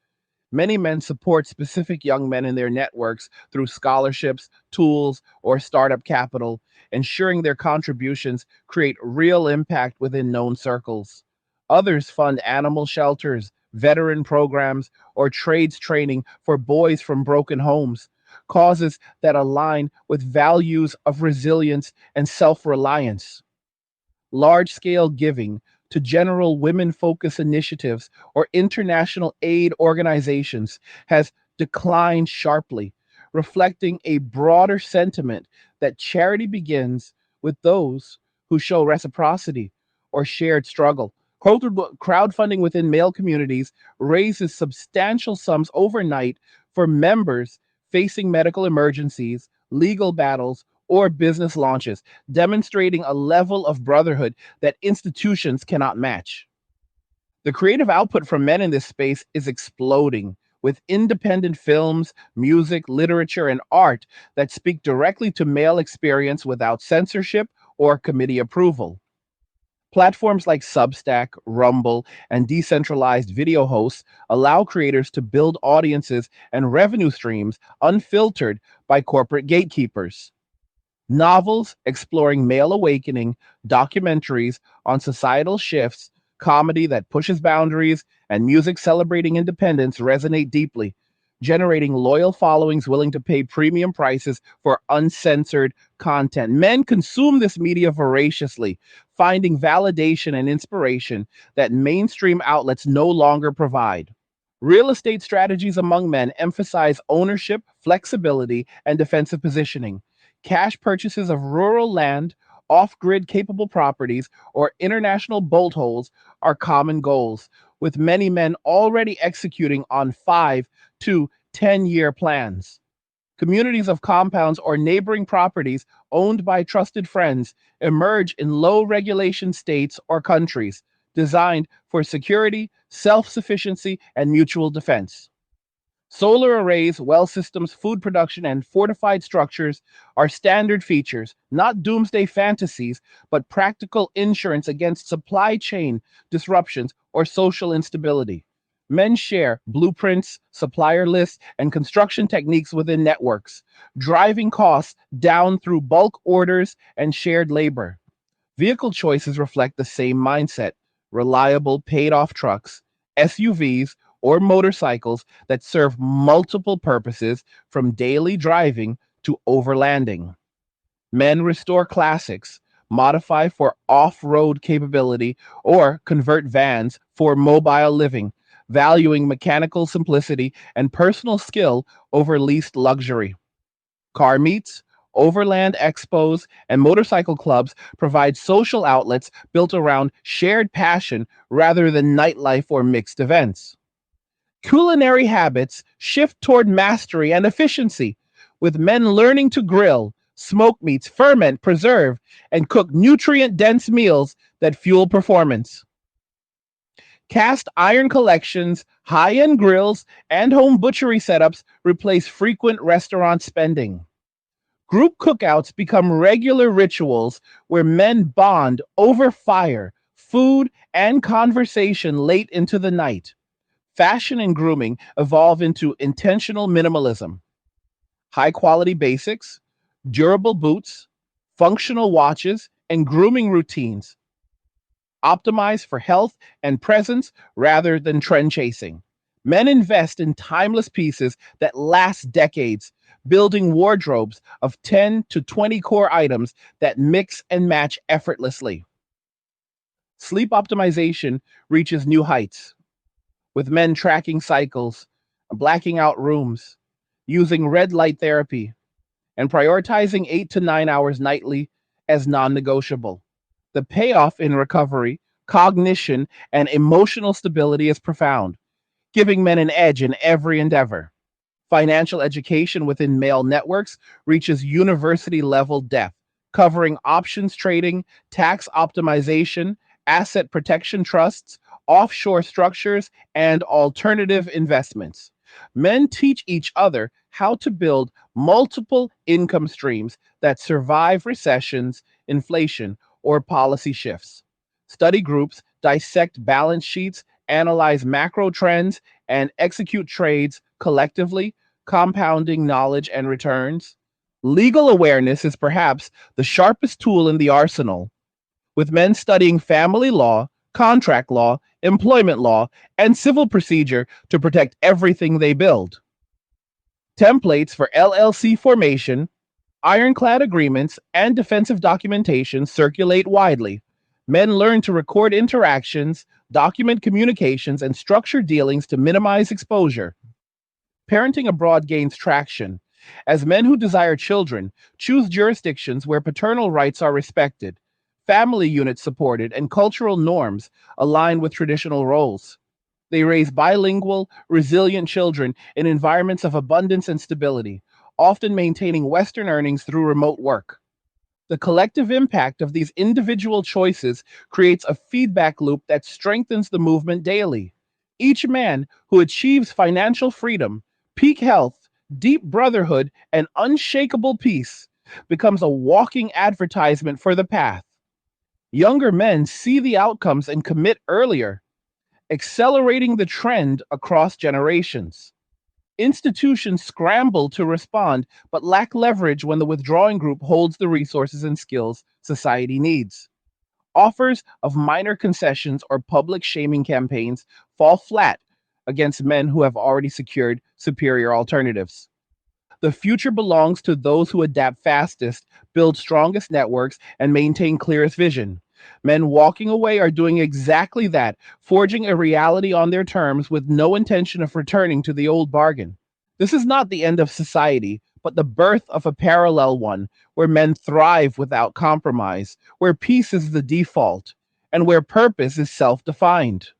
Many men support specific young men in their networks through scholarships, tools, or startup capital, ensuring their contributions create real impact within known circles. Others fund animal shelters, veteran programs, or trades training for boys from broken homes, causes that align with values of resilience and self reliance. Large scale giving to general women focused initiatives or international aid organizations has declined sharply, reflecting a broader sentiment that charity begins with those who show reciprocity or shared struggle. Crowdfunding within male communities raises substantial sums overnight for members facing medical emergencies, legal battles, or business launches, demonstrating a level of brotherhood that institutions cannot match. The creative output from men in this space is exploding, with independent films, music, literature, and art that speak directly to male experience without censorship or committee approval. Platforms like Substack, Rumble, and decentralized video hosts allow creators to build audiences and revenue streams unfiltered by corporate gatekeepers. Novels exploring male awakening, documentaries on societal shifts, comedy that pushes boundaries, and music celebrating independence resonate deeply, generating loyal followings willing to pay premium prices for uncensored content. Men consume this media voraciously, finding validation and inspiration that mainstream outlets no longer provide. Real estate strategies among men emphasize ownership, flexibility, and defensive positioning. Cash purchases of rural land, off grid capable properties, or international bolt holes are common goals, with many men already executing on 5 to 10 year plans. Communities of compounds or neighboring properties owned by trusted friends emerge in low regulation states or countries, designed for security, self sufficiency, and mutual defense. Solar arrays, well systems, food production, and fortified structures are standard features, not doomsday fantasies, but practical insurance against supply chain disruptions or social instability. Men share blueprints, supplier lists, and construction techniques within networks, driving costs down through bulk orders and shared labor. Vehicle choices reflect the same mindset: reliable, paid off trucks, SUVs, or motorcycles that serve multiple purposes from daily driving to overlanding. Men restore classics, modify for off road capability, or convert vans for mobile living, valuing mechanical simplicity and personal skill over leased luxury. Car meets, overland expos, and motorcycle clubs provide social outlets built around shared passion rather than nightlife or mixed events. Culinary habits shift toward mastery and efficiency, with men learning to grill, smoke meats, ferment, preserve, and cook nutrient dense meals that fuel performance. Cast iron collections, high end grills, and home butchery setups replace frequent restaurant spending. Group cookouts become regular rituals where men bond over fire, food, and conversation late into the night. Fashion and grooming evolve into intentional minimalism. High quality basics, durable boots, functional watches, and grooming routines optimized for health and presence rather than trend chasing. Men invest in timeless pieces that last decades, building wardrobes of 10 to 20 core items that mix and match effortlessly. Sleep optimization reaches new heights, with men tracking cycles, blacking out rooms, using red light therapy, and prioritizing 8 to 9 hours nightly as non negotiable. The payoff in recovery, cognition, and emotional stability is profound, giving men an edge in every endeavor. Financial education within male networks reaches university level depth, covering options trading, tax optimization, asset protection trusts, offshore structures, and alternative investments. Men teach each other how to build multiple income streams that survive recessions, inflation, or policy shifts. Study groups dissect balance sheets, analyze macro trends, and execute trades collectively, compounding knowledge and returns. Legal awareness is perhaps the sharpest tool in the arsenal, with men studying family law, contract law, employment law, and civil procedure to protect everything they build. Templates for LLC formation, ironclad agreements, and defensive documentation circulate widely. Men learn to record interactions, document communications, and structure dealings to minimize exposure. Parenting abroad gains traction as men who desire children choose jurisdictions where paternal rights are respected, family units supported, and cultural norms align with traditional roles. They raise bilingual, resilient children in environments of abundance and stability, often maintaining Western earnings through remote work. The collective impact of these individual choices creates a feedback loop that strengthens the movement daily. Each man who achieves financial freedom, peak health, deep brotherhood, and unshakable peace becomes a walking advertisement for the path. Younger men see the outcomes and commit earlier, accelerating the trend across generations. Institutions scramble to respond but lack leverage when the withdrawing group holds the resources and skills society needs. Offers of minor concessions or public shaming campaigns fall flat against men who have already secured superior alternatives. The future belongs to those who adapt fastest, build strongest networks, and maintain clearest vision. Men walking away are doing exactly that, forging a reality on their terms with no intention of returning to the old bargain. This is not the end of society, but the birth of a parallel one where men thrive without compromise, where peace is the default, and where purpose is self defined.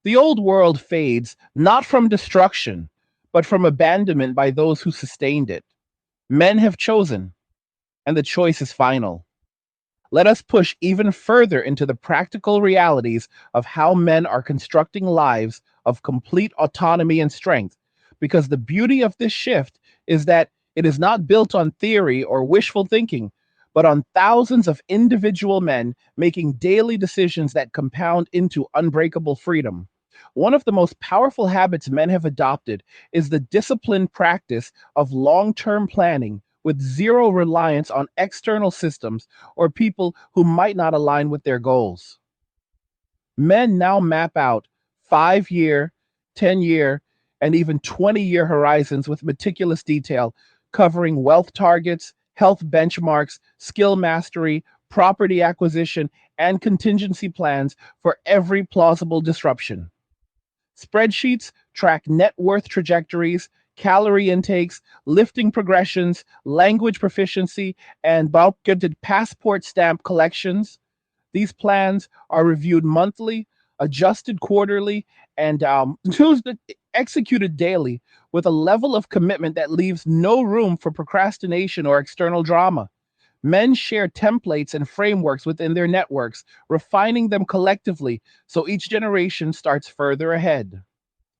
The old world fades not from destruction, but from abandonment by those who sustained it. Men have chosen, and the choice is final. Let us push even further into the practical realities of how men are constructing lives of complete autonomy and strength, because the beauty of this shift is that it is not built on theory or wishful thinking, but on thousands of individual men making daily decisions that compound into unbreakable freedom. One of the most powerful habits men have adopted is the disciplined practice of long term planning with zero reliance on external systems or people who might not align with their goals. Men now map out 5 year, 10-year, and even 20-year horizons with meticulous detail, covering wealth targets, health benchmarks, skill mastery, property acquisition, and contingency plans for every plausible disruption. Spreadsheets track net worth trajectories, calorie intakes, lifting progressions, language proficiency, and bulk-gifted passport stamp collections. These plans are reviewed monthly, adjusted quarterly, and executed daily with a level of commitment that leaves no room for procrastination or external drama. Men share templates and frameworks within their networks, refining them collectively so each generation starts further ahead.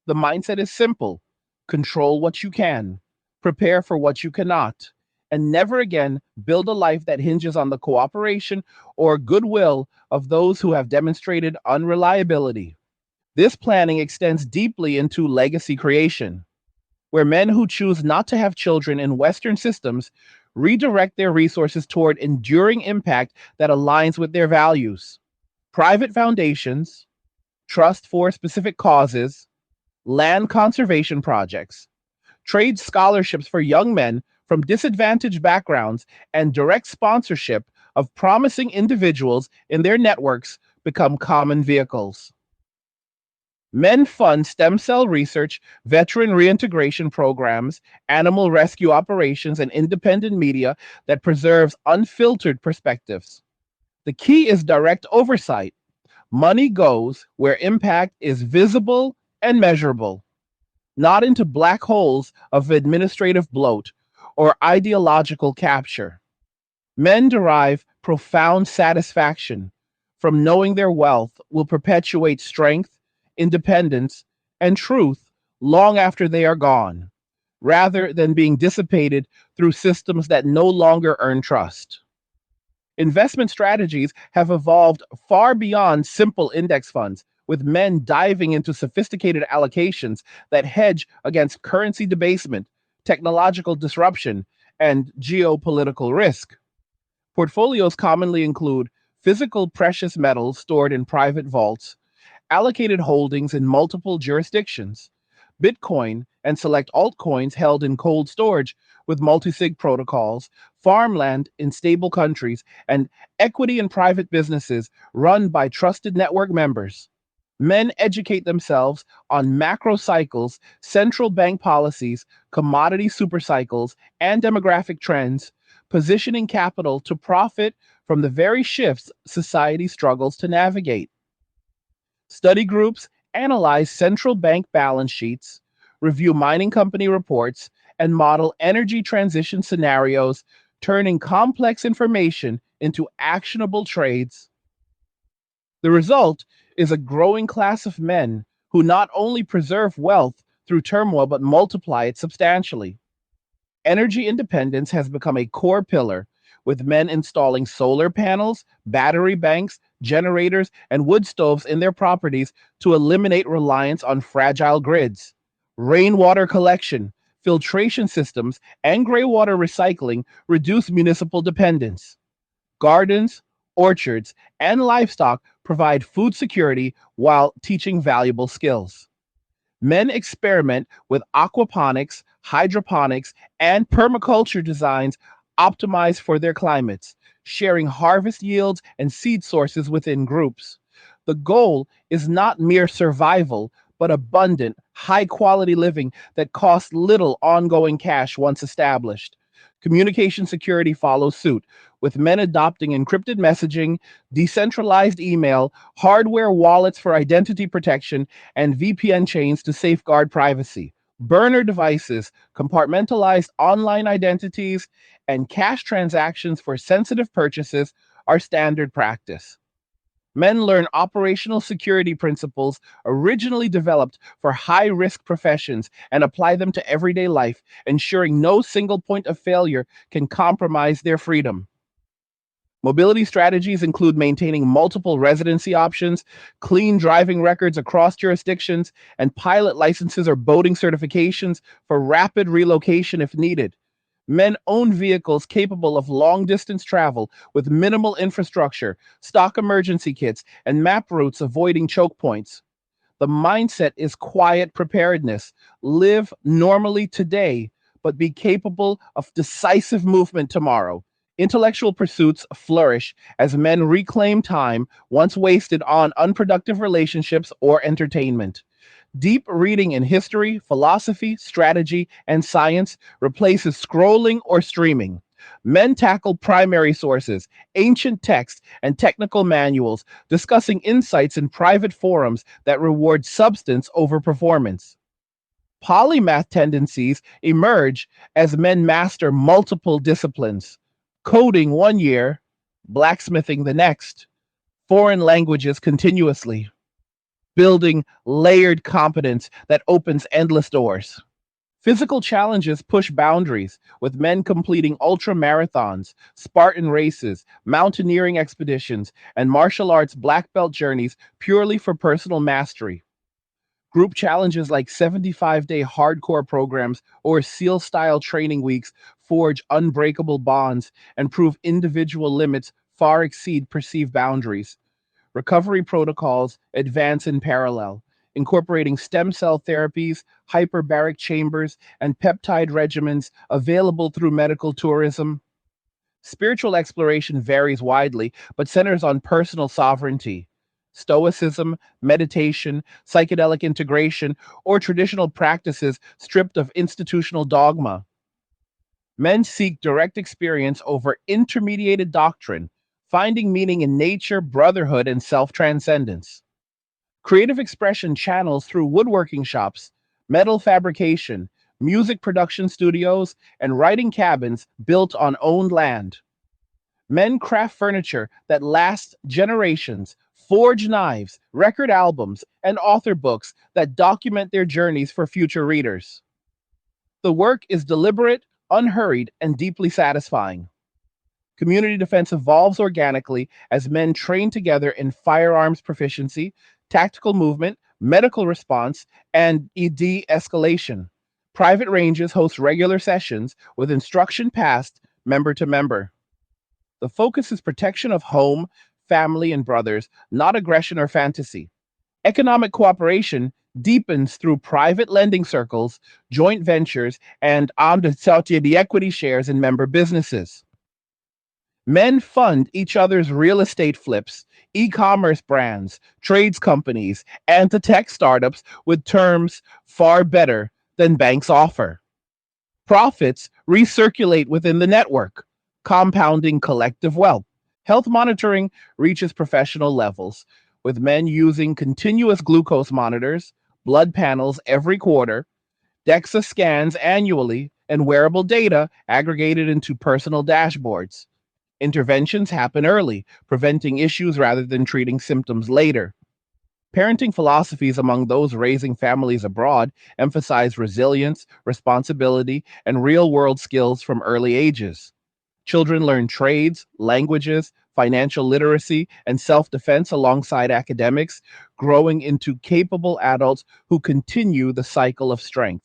The mindset is simple: control what you can, prepare for what you cannot, and never again build a life that hinges on the cooperation or goodwill of those who have demonstrated unreliability. This planning extends deeply into legacy creation, where men who choose not to have children in Western systems redirect their resources toward enduring impact that aligns with their values. Private foundations, trust for specific causes, land conservation projects, trade scholarships for young men from disadvantaged backgrounds, and direct sponsorship of promising individuals in their networks become common vehicles. Men fund stem cell research, veteran reintegration programs, animal rescue operations, and independent media that preserves unfiltered perspectives. The key is direct oversight. Money goes where impact is visible and measurable, not into black holes of administrative bloat or ideological capture. Men derive profound satisfaction from knowing their wealth will perpetuate strength, independence, and truth long after they are gone, rather than being dissipated through systems that no longer earn trust. Investment strategies have evolved far beyond simple index funds, with men diving into sophisticated allocations that hedge against currency debasement, technological disruption, and geopolitical risk. Portfolios commonly include physical precious metals stored in private vaults, allocated holdings in multiple jurisdictions, Bitcoin and select altcoins held in cold storage with multi-sig protocols, farmland in stable countries, and equity in private businesses run by trusted network members. Men educate themselves on macro cycles, central bank policies, commodity supercycles, and demographic trends, positioning capital to profit from the very shifts society struggles to navigate. Study groups analyze central bank balance sheets, review mining company reports, and model energy transition scenarios, turning complex information into actionable trades. The result is a growing class of men who not only preserve wealth through turmoil but multiply it substantially. Energy independence has become a core pillar, with men installing solar panels, battery banks, generators, and wood stoves in their properties to eliminate reliance on fragile grids. Rainwater collection, filtration systems, and graywater recycling reduce municipal dependence. Gardens, orchards, and livestock provide food security while teaching valuable skills. Men experiment with aquaponics, hydroponics, and permaculture designs optimized for their climates, sharing harvest yields and seed sources within groups. The goal is not mere survival, but abundant, high quality living that costs little ongoing cash once established. Communication security follows suit, with men adopting encrypted messaging, decentralized email, hardware wallets for identity protection, and VPN chains to safeguard privacy. Burner devices, compartmentalized online identities, and cash transactions for sensitive purchases are standard practice. Men learn operational security principles originally developed for high risk professions and apply them to everyday life, ensuring no single point of failure can compromise their freedom. Mobility strategies include maintaining multiple residency options, clean driving records across jurisdictions, and pilot licenses or boating certifications for rapid relocation if needed. Men own vehicles capable of long distance travel with minimal infrastructure, stock emergency kits, and map routes avoiding choke points. The mindset is quiet preparedness. Live normally today, but be capable of decisive movement tomorrow. Intellectual pursuits flourish as men reclaim time once wasted on unproductive relationships or entertainment. Deep reading in history, philosophy, strategy, and science replaces scrolling or streaming. Men tackle primary sources, ancient texts, and technical manuals, discussing insights in private forums that reward substance over performance. Polymath tendencies emerge as men master multiple disciplines: coding one year, blacksmithing the next, foreign languages continuously, building layered competence that opens endless doors. Physical challenges push boundaries, with men completing ultra marathons, Spartan races, mountaineering expeditions, and martial arts black belt journeys purely for personal mastery. Group challenges like 75-day hardcore programs or SEAL style training weeks forge unbreakable bonds and prove individual limits far exceed perceived boundaries. Recovery protocols advance in parallel, incorporating stem cell therapies, hyperbaric chambers, and peptide regimens available through medical tourism. Spiritual exploration varies widely, but centers on personal sovereignty. Stoicism, meditation, psychedelic integration, or traditional practices stripped of institutional dogma. Men seek direct experience over intermediated doctrine, finding meaning in nature, brotherhood, and self transcendence. Creative expression channels through woodworking shops, metal fabrication, music production studios, and writing cabins built on owned land. Men craft furniture that lasts generations, forge knives, record albums, and author books that document their journeys for future readers. The work is deliberate, unhurried, and deeply satisfying. Community defense evolves organically as men train together in firearms proficiency, tactical movement, medical response, and de escalation. Private ranges host regular sessions with instruction passed member to member. The focus is protection of home, family, and brothers, not aggression or fantasy. Economic cooperation deepens through private lending circles, joint ventures, and the equity shares in member businesses. Men fund each other's real estate flips, e commerce brands, trades companies, and the tech startups with terms far better than banks offer. Profits recirculate within the network, compounding collective wealth. Health monitoring reaches professional levels, with men using continuous glucose monitors, blood panels every quarter, DEXA scans annually, and wearable data aggregated into personal dashboards. Interventions happen early, preventing issues rather than treating symptoms later. Parenting philosophies among those raising families abroad emphasize resilience, responsibility, and real world skills from early ages. Children learn trades, languages, financial literacy, and self defense alongside academics, growing into capable adults who continue the cycle of strength.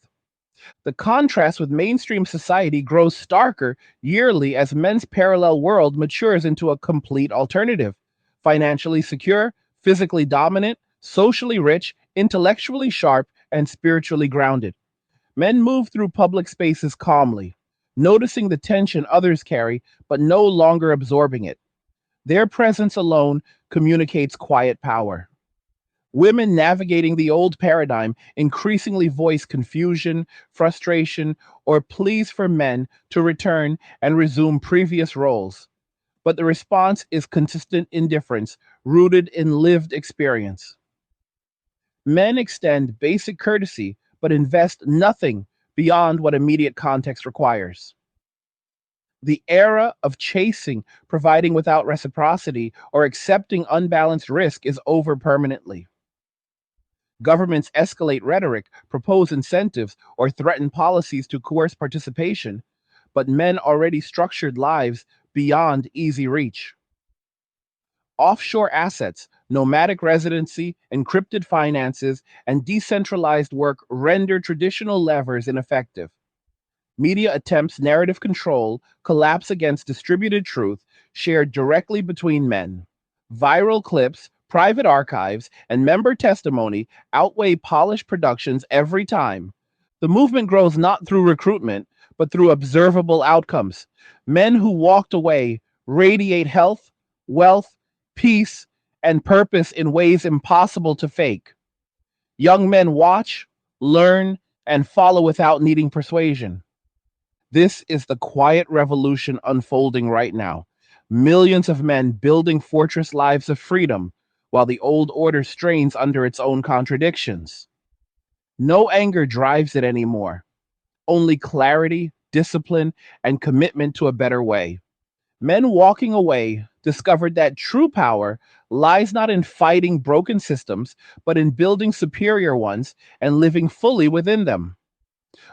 The contrast with mainstream society grows starker yearly as men's parallel world matures into a complete alternative. Financially secure, physically dominant, socially rich, intellectually sharp, and spiritually grounded. Men move through public spaces calmly, noticing the tension others carry, but no longer absorbing it. Their presence alone communicates quiet power. Women navigating the old paradigm increasingly voice confusion, frustration, or pleas for men to return and resume previous roles. But the response is consistent indifference rooted in lived experience. Men extend basic courtesy but invest nothing beyond what immediate context requires. The era of chasing, providing without reciprocity, or accepting unbalanced risk is over permanently. Governments escalate rhetoric, propose incentives, or threaten policies to coerce participation, but men already structured lives beyond easy reach. Offshore assets, nomadic residency, encrypted finances, and decentralized work render traditional levers ineffective. Media attempts narrative control collapse against distributed truth shared directly between men. Viral clips, private archives, and member testimony outweigh polished productions every time. The movement grows not through recruitment, but through observable outcomes. Men who walked away radiate health, wealth, peace, and purpose in ways impossible to fake. Young men watch, learn, and follow without needing persuasion. This is the quiet revolution unfolding right now. Millions of men building fortress lives of freedom while the old order strains under its own contradictions. No anger drives it anymore, only clarity, discipline, and commitment to a better way. Men walking away discovered that true power lies not in fighting broken systems, but in building superior ones and living fully within them.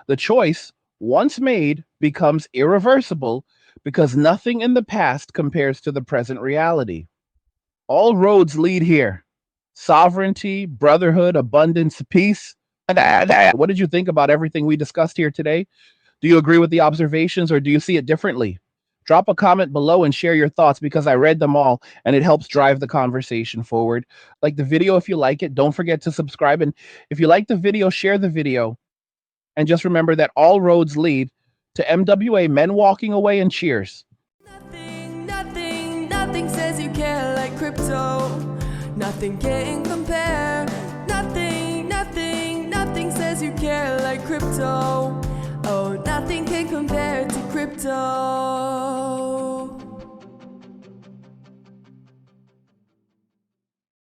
The choice, once made, becomes irreversible because nothing in the past compares to the present reality. All roads lead here. sovereignty, brotherhood, abundance, peace. What did you think about everything we discussed here today? Do you agree with the observations or do you see it differently? Drop a comment below and share your thoughts because I read them all and it helps drive the conversation forward. Like the video if you like it. Don't forget to subscribe. And if you like the video, share the video. And just remember that all roads lead to MWA Men Walking Away and cheers. Nothing says you care like crypto. Nothing can compare. Nothing says you care like crypto. Oh, nothing can compare to crypto.